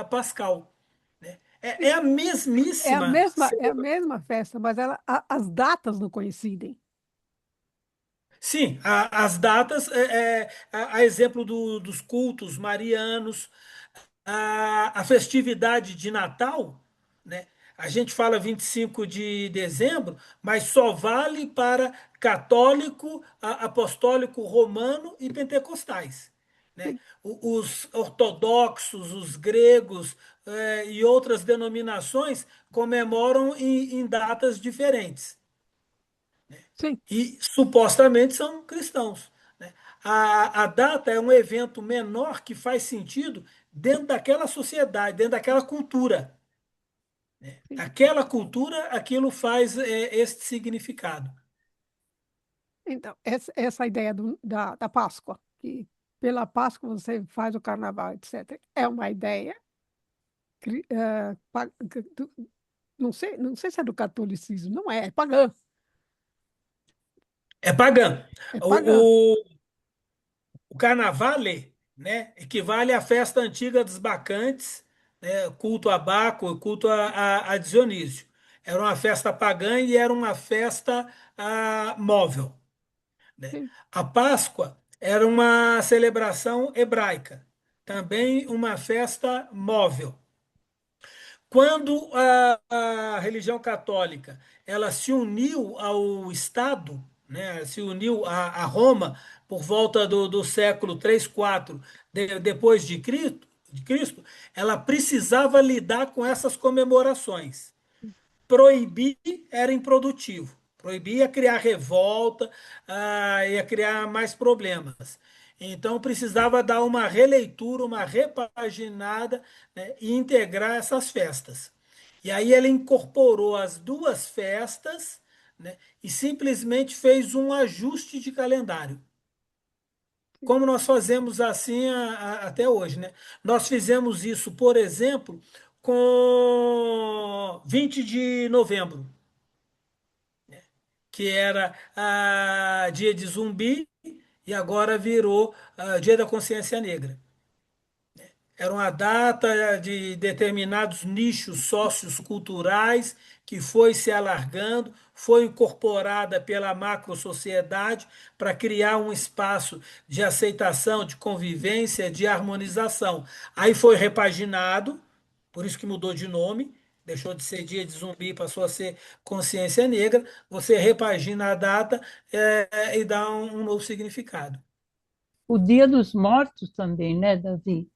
pascal, né? É a mesmíssima É a celebração. mesma festa, mas as datas não coincidem. Sim, as datas, a exemplo dos cultos marianos, a festividade de Natal, né? A gente fala 25 de dezembro, mas só vale para católico, apostólico romano e pentecostais, né? Sim, Os ortodoxos, os gregos, e outras denominações comemoram em datas diferentes sim. e supostamente são cristãos, né? A data é um evento menor que faz sentido dentro daquela sociedade, dentro daquela cultura. Sim. Aquela cultura, aquilo faz este significado. Então, essa ideia da Páscoa, que pela Páscoa você faz o carnaval, etc., é uma ideia, não sei se é do catolicismo, não é, é pagã, É pagã. é pagã. O, o, o carnavale, né, equivale à festa antiga dos bacantes, né, culto a Baco, culto a Dionísio. Era uma festa pagã e era uma festa móvel, né? Sim, A Páscoa era uma celebração hebraica, também uma festa móvel. Quando a religião católica ela se uniu ao Estado, né, se uniu a Roma por volta do século 3, 4 depois de Cristo, ela precisava lidar com essas comemorações. Proibir era improdutivo. Proibir ia criar revolta, ia criar mais problemas. Então precisava dar uma releitura, uma repaginada, né, e integrar essas festas. E aí ele incorporou as duas festas, né, e simplesmente fez um ajuste de calendário. sim, Como nós fazemos assim até hoje, né? Nós fizemos isso, por exemplo, com 20 de novembro, que era dia de zumbi e agora virou dia da consciência negra. Era uma data de determinados nichos socioculturais que foi se alargando, foi incorporada pela macro-sociedade para criar um espaço de aceitação, de convivência, de harmonização. Aí foi repaginado, por isso que mudou de nome, deixou de ser dia de zumbi, passou a ser consciência negra. Você repagina a data e dá um novo significado. O Dia dos Mortos também, né, Davi?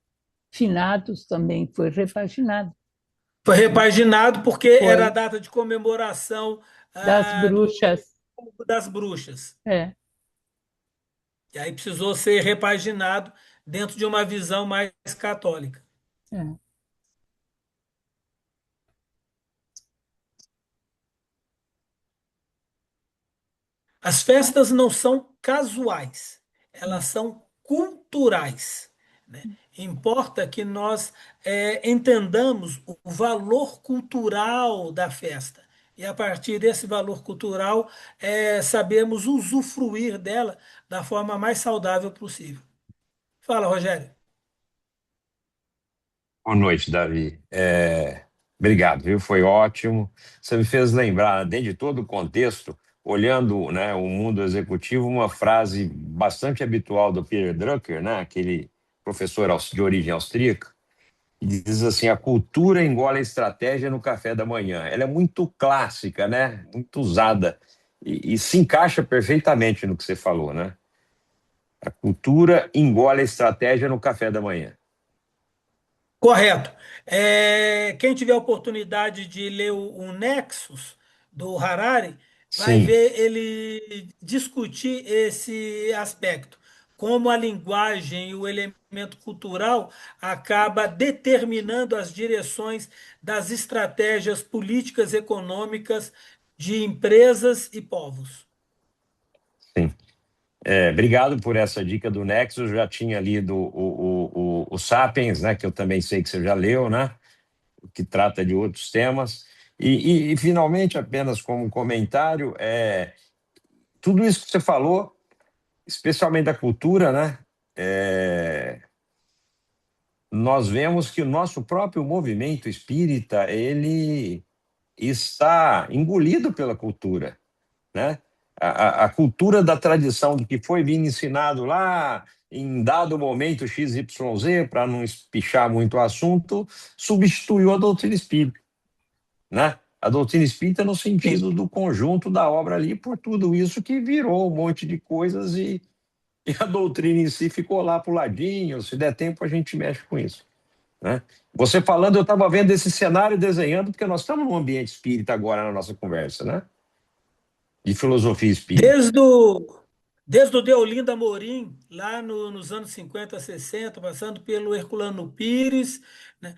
Finados também foi repaginado. Foi repaginado porque era a Foi data de comemoração das do bruxas. Fogo das Bruxas. É, E aí precisou ser repaginado dentro de uma visão mais católica. é. As festas não são casuais, elas são culturais, né? Importa que nós entendamos o valor cultural da festa. E a partir desse valor cultural, sabemos usufruir dela da forma mais saudável possível. Fala, Rogério. Boa noite, Davi. Obrigado, viu? Foi ótimo. Você me fez lembrar, dentro de todo o contexto, olhando, né, o mundo executivo, uma frase bastante habitual do Peter Drucker, né, aquele professor de origem austríaca, que diz assim: a cultura engole a estratégia no café da manhã. Ela é muito clássica, né? Muito usada e se encaixa perfeitamente no que você falou, né? A cultura engole a estratégia no café da manhã. Correto. Quem tiver a oportunidade de ler o Nexus do Harari, vai Sim. ver ele discutir esse aspecto, como a linguagem e o elemento cultural acaba determinando as direções das estratégias políticas e econômicas de empresas e povos. Sim. Obrigado por essa dica do Nexus. Eu já tinha lido o Sapiens, né, que eu também sei que você já leu, né, que trata de outros temas. E, finalmente, apenas como um comentário, tudo isso que você falou, especialmente da cultura, né, nós vemos que o nosso próprio movimento espírita, ele está engolido pela cultura, né? A cultura da tradição do que foi vindo ensinado lá em dado momento XYZ, para não espichar muito o assunto, substituiu a doutrina espírita. né? A doutrina espírita no sentido do conjunto da obra ali, por tudo isso que virou um monte de coisas e a doutrina em si ficou lá pro ladinho. Se der tempo, a gente mexe com isso, né? Você falando, eu estava vendo esse cenário desenhando, porque nós estamos num ambiente espírita agora na nossa conversa, né? De filosofia espírita. Desde o Deolinda Amorim, lá nos anos 50, 60, passando pelo Herculano Pires, né,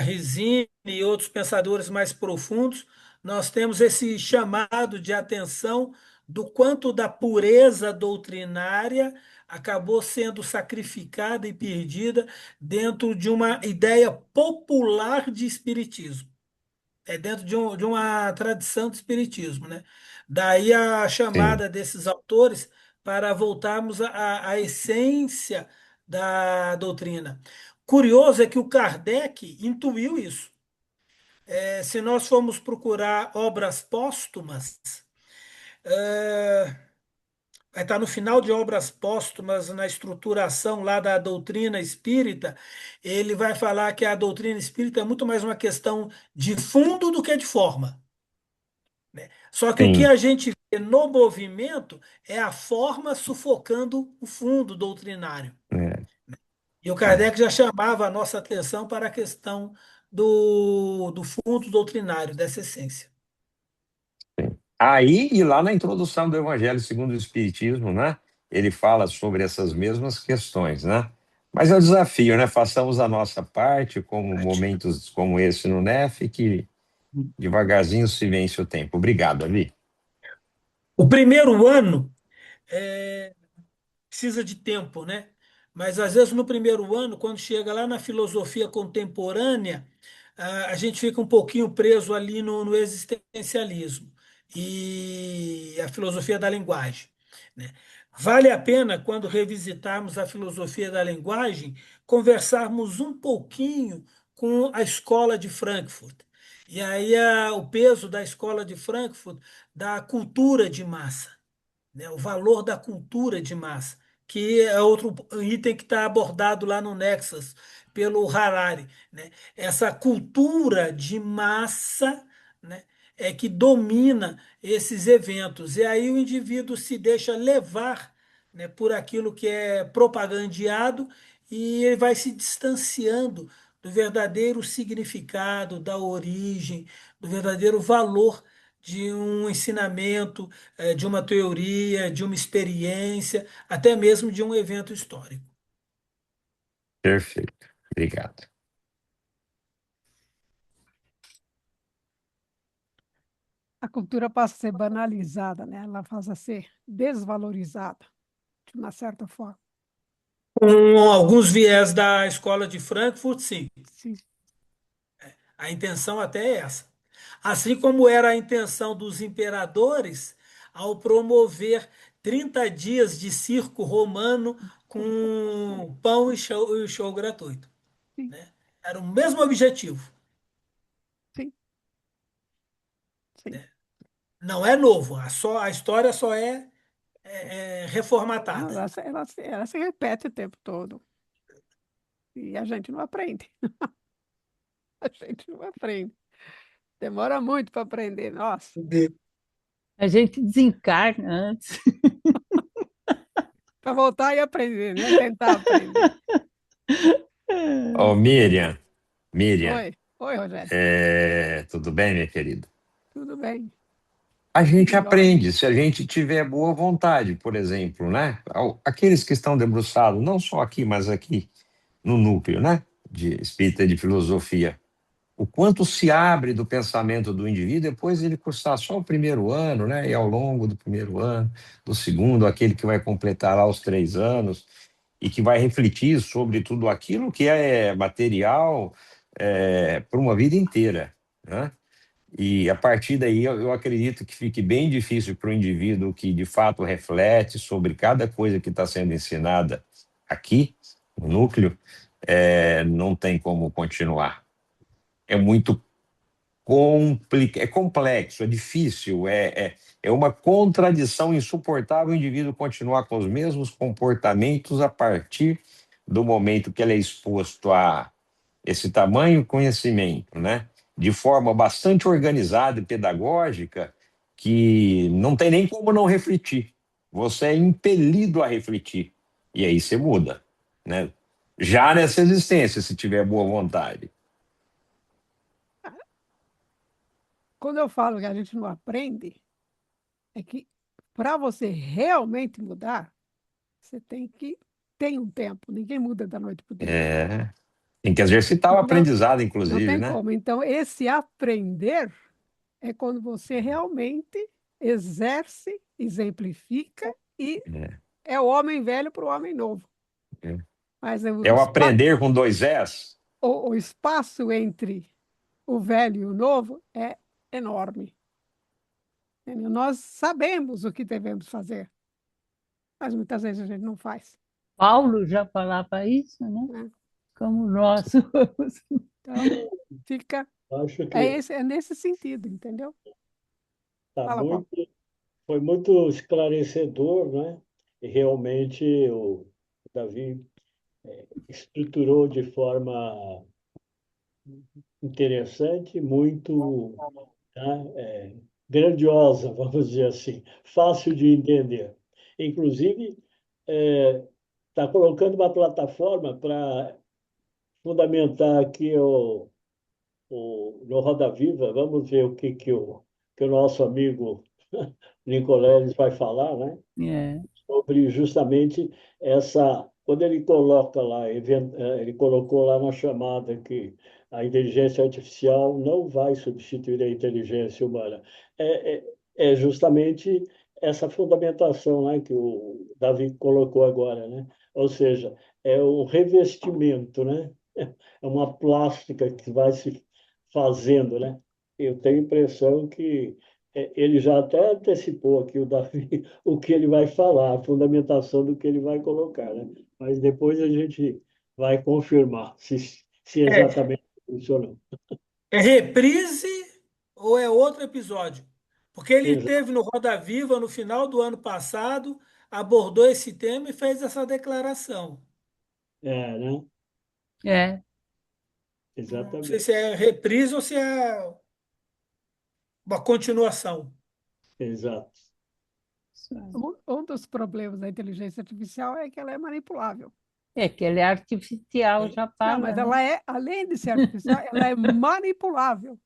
Rizzini e outros pensadores mais profundos, nós temos esse chamado de atenção do quanto da pureza doutrinária acabou sendo sacrificada e perdida dentro de uma ideia popular de espiritismo. É dentro de uma tradição do espiritismo, né? Daí a Sim, chamada desses autores para voltarmos à essência da doutrina. Curioso é que o Kardec intuiu isso. Se nós formos procurar obras póstumas, vai estar no final de obras póstumas, na estruturação lá da doutrina espírita, ele vai falar que a doutrina espírita é muito mais uma questão de fundo do que de forma. Só que o que sim. a gente vê no movimento é a forma sufocando o fundo doutrinário. É, E o é. Kardec já chamava a nossa atenção para a questão do fundo doutrinário, dessa essência. Aí, e lá na introdução do Evangelho segundo o Espiritismo, né? Ele fala sobre essas mesmas questões, né? Mas é o desafio, né? Façamos a nossa parte, como momentos como esse no NEF, que devagarzinho se vence o tempo. Obrigado, Ali. O primeiro ano precisa de tempo, né? Mas às vezes no primeiro ano, quando chega lá na filosofia contemporânea, a gente fica um pouquinho preso ali no existencialismo e a filosofia da linguagem, né? Vale a pena, quando revisitarmos a filosofia da linguagem, conversarmos um pouquinho com a escola de Frankfurt. E aí o peso da escola de Frankfurt, da cultura de massa, né? O valor da cultura de massa, que é outro item que está abordado lá no Nexus pelo Harari, né? Essa cultura de massa, né, é que domina esses eventos. E aí o indivíduo se deixa levar, né, por aquilo que é propagandeado e ele vai se distanciando do verdadeiro significado, da origem, do verdadeiro valor de um ensinamento, de uma teoria, de uma experiência, até mesmo de um evento histórico. Perfeito. Obrigado. A cultura passa a ser banalizada, né? Ela passa a ser desvalorizada, de uma certa forma. Com alguns viés da escola de Frankfurt, sim, Sim, a intenção até é essa. Assim como era a intenção dos imperadores ao promover 30 dias de circo romano com pão e show gratuito, sim, né? Era o mesmo objetivo. sim, sim. Não é novo, a história só é Não, reformatada. ela se repete o tempo todo. E a gente não aprende. A gente não aprende. Demora muito para aprender. Nossa, A gente desencarna antes. para voltar e aprender, né? Tentar aprender. Ô, Miriam, Oi, oi, Rogério. tudo bem, minha querida? Tudo bem? A Tudo gente jóia. aprende se a gente tiver boa vontade, por exemplo, né? Aqueles que estão debruçados, não só aqui, mas aqui no núcleo, né? De espírita de filosofia. O quanto se abre do pensamento do indivíduo depois ele cursar só o primeiro ano, né? E ao longo do primeiro ano, do segundo, aquele que vai completar lá os 3 anos e que vai refletir sobre tudo aquilo que é material para uma vida inteira, né? E a partir daí eu acredito que fique bem difícil para o indivíduo que de fato reflete sobre cada coisa que está sendo ensinada aqui no núcleo, não tem como continuar. É muito é complexo, é difícil, é uma contradição insuportável o indivíduo continuar com os mesmos comportamentos a partir do momento que ele é exposto a esse tamanho conhecimento, né? de forma bastante organizada e pedagógica que não tem nem como não refletir. Você é impelido a refletir. E aí você muda, né? Já nessa existência, se tiver boa vontade. Quando eu falo que a gente não aprende, é que para você realmente mudar, você tem um tempo. Ninguém muda da noite para o dia. É, tem que exercitar o Não, aprendizado, não inclusive, tem né? como. Então, esse aprender é quando você realmente exerce, exemplifica e É, é o homem velho para o homem novo. é. Mas É o aprender com dois S. o espaço entre o velho e o novo é enorme. Entendeu? Nós sabemos o que devemos fazer, mas muitas vezes a gente não faz. Paulo já falava isso, né? Né? Como nós. Então, fica. Acho que É nesse sentido, entendeu? tá Fala, Paulo. foi muito esclarecedor, né? E realmente o Davi estruturou de forma interessante, muito, tá? Grandiosa, vamos dizer assim, fácil de entender. Inclusive, está colocando uma plataforma para fundamentar aqui no Roda Viva. Vamos ver o que o nosso amigo Nicoleles vai falar, né? É, Sobre justamente essa. Quando ele coloca lá, ele colocou lá na chamada que a inteligência artificial não vai substituir a inteligência humana. É justamente essa fundamentação, né, que o Davi colocou agora, né? Ou seja, é um revestimento, né? É uma plástica que vai se fazendo, né? Eu tenho a impressão que ele já até antecipou aqui, o Davi, o que ele vai falar, a fundamentação do que ele vai colocar, né? Mas depois a gente vai confirmar se É, exatamente isso ou não. é reprise ou é outro episódio? Porque ele Exa- teve no Roda Viva no final do ano passado, abordou esse tema e fez essa declaração. né? é. Não sei se Exatamente. é reprise ou se é uma continuação. Exato. Isso aí. Um dos problemas da inteligência artificial é que ela é manipulável. É que ele é artificial, já Não, fala, mas né? ela é, além de ser artificial, ela é manipulável.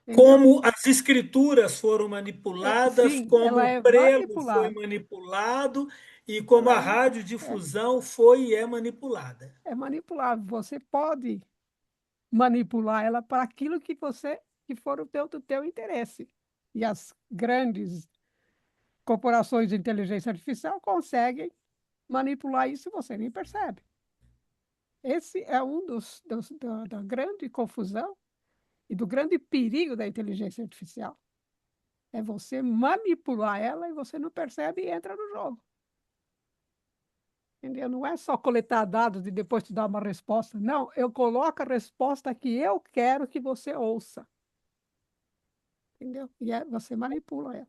Entendeu? Como as escrituras foram manipuladas, Sim, como ela o é prego foi manipulável. manipulado e como Ela a é, radiodifusão foi e é manipulada. é manipulável. Você pode manipular ela para aquilo que for do teu interesse. E as grandes corporações de inteligência artificial conseguem manipular isso e você nem percebe. Esse é um da grande confusão e do grande perigo da inteligência artificial. É você manipular ela e você não percebe e entra no jogo. Entendeu? Não é só coletar dados e depois te dar uma resposta. Não, eu coloco a resposta que eu quero que você ouça. Entendeu? Você manipula ela.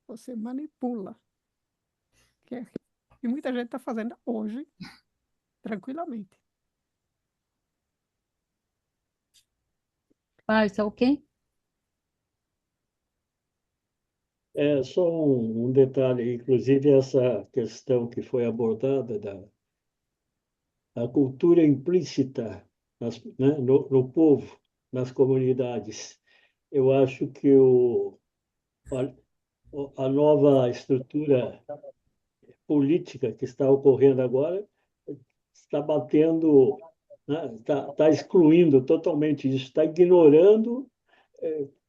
Você manipula. Que, é, que muita gente está fazendo hoje, tranquilamente. Faz, ok? Só um detalhe, inclusive essa questão que foi abordada da a cultura implícita né, no povo, nas comunidades. Eu acho que a nova estrutura política que está ocorrendo agora está batendo, né, está excluindo totalmente isso, está ignorando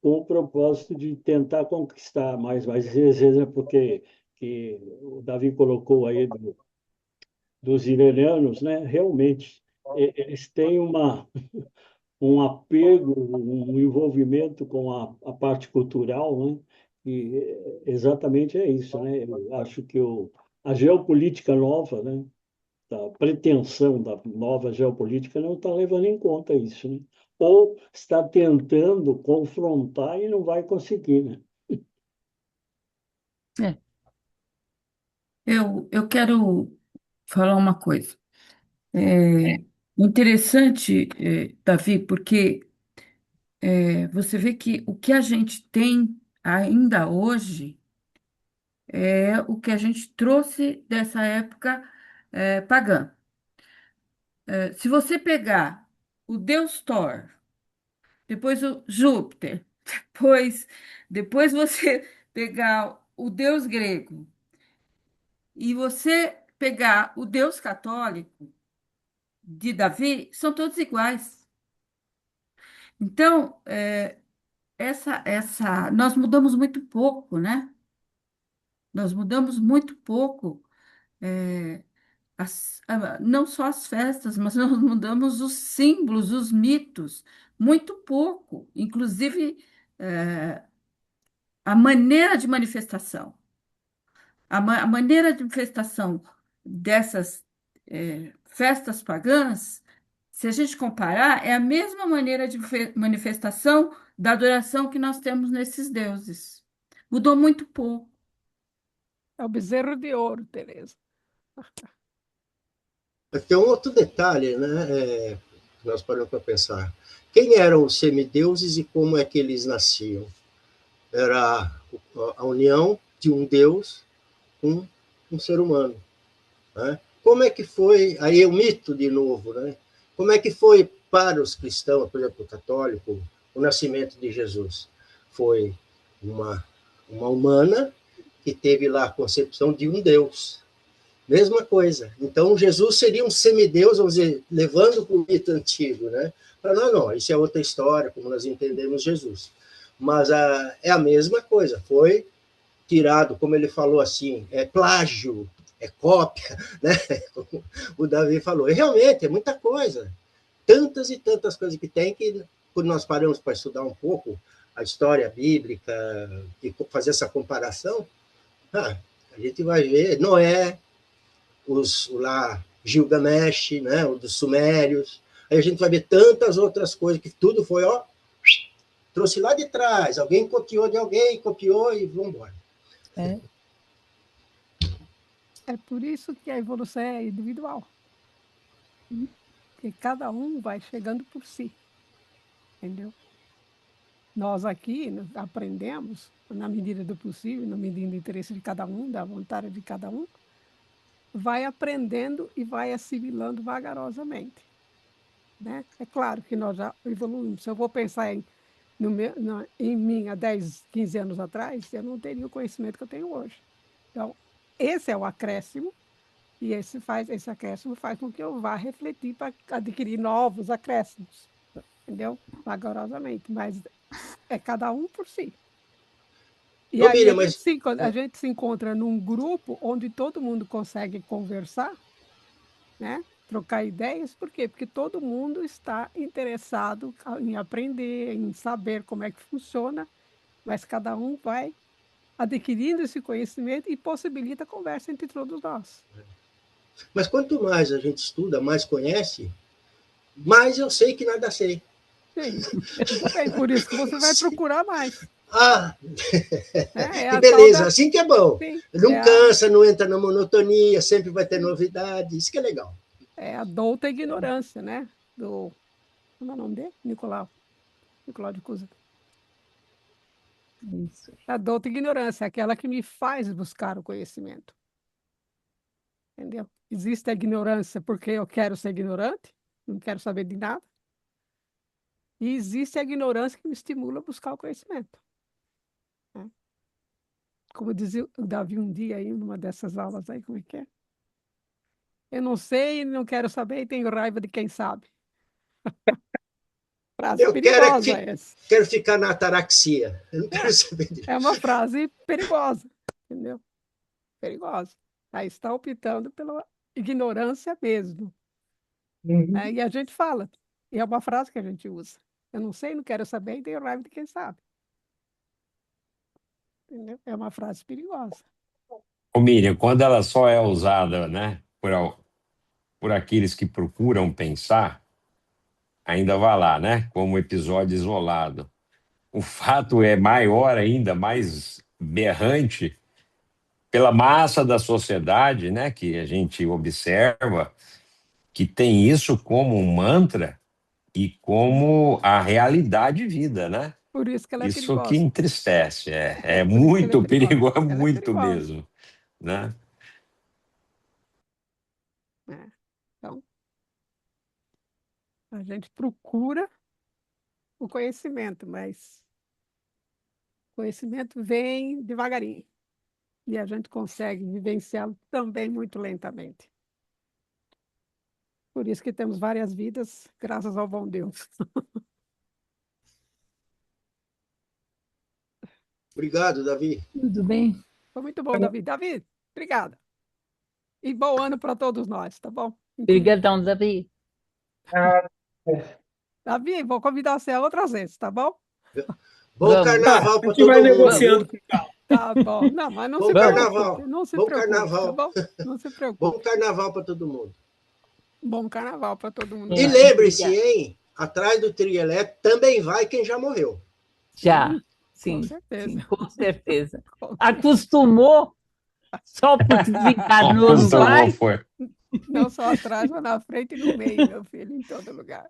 com o propósito de tentar conquistar mais vezes, porque que o Davi colocou aí dos iranianos, né? Realmente, eles têm um apego, um envolvimento com a parte cultural, né? E exatamente é isso, né? Eu acho que a geopolítica nova, né? A pretensão da nova geopolítica não está levando em conta isso, né? Ou está tentando confrontar e não vai conseguir, né? É. Eu quero falar uma coisa. É, Interessante, Davi, porque você vê que o que a gente tem ainda hoje é o que a gente trouxe dessa época pagã. Se você pegar o deus Thor, depois o Júpiter, depois, depois você pegar o deus grego e você pegar o deus católico de Davi, são todos iguais. Então, nós mudamos muito pouco, né? Nós mudamos muito pouco, é, não só as festas, mas nós mudamos os símbolos, os mitos, muito pouco, inclusive é, a maneira de manifestação. A maneira de manifestação dessas festas pagãs, se a gente comparar, é a mesma maneira de manifestação da adoração que nós temos nesses deuses. Mudou muito pouco. É o bezerro de ouro, Tereza. Tem um outro detalhe, né? Que nós paramos para pensar. Quem eram os semideuses e como é que eles nasciam? Era a união de um deus com um ser humano. Né? Como é que foi, aí é o mito de novo, né? Como é que foi para os cristãos, por exemplo, o católico, o nascimento de Jesus? Foi uma humana que teve lá a concepção de um Deus. Mesma coisa. Então, Jesus seria um semideus, vamos dizer, levando para o mito antigo, né? Para nós, não, isso é outra história, como nós entendemos Jesus. Mas é a mesma coisa, foi tirado, como ele falou assim, é plágio, é cópia, né? Como o Davi falou. E realmente, é muita coisa. Tantas e tantas coisas que tem que, quando nós paramos para estudar um pouco a história bíblica e fazer essa comparação, a gente vai ver Noé, lá Gilgamesh, né, o dos Sumérios. Aí a gente vai ver tantas outras coisas que tudo foi, ó, trouxe lá de trás. Alguém copiou de alguém, copiou e vamos embora. É. É por isso que a evolução é individual. Porque cada um vai chegando por si. Entendeu? Nós aqui aprendemos, na medida do possível, na medida do interesse de cada um, da vontade de cada um, vai aprendendo e vai assimilando vagarosamente. Né? É claro que nós já evoluímos. Se eu vou pensar em mim há 10, 15 anos atrás, eu não teria o conhecimento que eu tenho hoje. Então, esse é o acréscimo, e esse acréscimo faz com que eu vá refletir para adquirir novos acréscimos. Entendeu? Vagarosamente. Mas é cada um por si. E Ô, aí Miriam, a gente se encontra num grupo onde todo mundo consegue conversar, né? Trocar ideias. Por quê? Porque todo mundo está interessado em aprender, em saber como é que funciona, mas cada um vai adquirindo esse conhecimento e possibilita a conversa entre todos nós. Mas quanto mais a gente estuda, mais conhece, mais eu sei que nada sei. Sim, é por isso que você vai procurar mais. Que beleza, assim que é bom. Sim, não cansa, não entra na monotonia, sempre vai ter novidade, isso que é legal. É a douta ignorância, né? Como é o nome dele? Nicolau de Cusa. Isso. A douta ignorância, é aquela que me faz buscar o conhecimento. Entendeu? Existe a ignorância porque eu quero ser ignorante, não quero saber de nada. E existe a ignorância que me estimula a buscar o conhecimento. Né? Como dizia o Davi um dia aí, numa dessas aulas aí, como é que é? Eu não sei, não quero saber e tenho raiva de quem sabe. Frase perigosa essa. Quero ficar na ataraxia. Eu não quero saber disso. É uma frase perigosa, entendeu? Perigosa. Aí está optando pela ignorância mesmo. Né? E a gente fala, e é uma frase que a gente usa. Eu não sei, não quero saber e tenho raiva de quem sabe. Entendeu? É uma frase perigosa. Ô, Miriam, quando ela só é usada, né, por aqueles que procuram pensar, ainda vai lá, né, como episódio isolado. O fato é maior ainda, mais berrante, pela massa da sociedade, né, que a gente observa, que tem isso como um mantra e como a realidade de vida, né? Por isso que ela é Isso que perigosa. entristece, é Por isso que ela é muito perigosa. perigoso, Ela é muito perigosa. mesmo, né? É. Então, a gente procura o conhecimento, mas o conhecimento vem devagarinho. E a gente consegue vivenciá-lo também muito lentamente. Por isso que temos várias vidas, graças ao bom Deus. Obrigado, Davi. Tudo bem? Foi muito bom, Davi. Davi, obrigada. E bom ano para todos nós, tá bom? Obrigadão, Davi. Davi, vou convidar você a outras vezes, tá bom? Bom Vamos. carnaval A para gente vai todo mundo. negociando com calma. Tá bom. Não, mas não Bom se carnaval. preocupe. Não se Bom preocupe, tá carnaval. bom? Não se preocupe. Bom carnaval para todo mundo. Bom carnaval para todo mundo. E lembre-se, hein? Atrás do trio elétrico também vai quem já morreu. Já, Com sim, certeza. sim, com certeza. Com certeza. Acostumou, só porque desencarnou, não Acostumou, vai? foi. Não só atrás, mas na frente e no meio, meu filho, em todo lugar.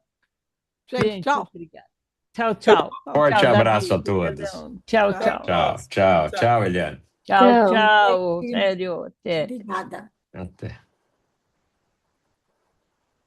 Gente, tchau. Obrigada. Tchau, tchau. Forte Tchau, abraço Davi. a todos. Obrigadão. Tchau, tchau. Tchau, tchau, tchau, Eliane. Tchau, Tchau. tchau. Sério, até. Obrigada. Até.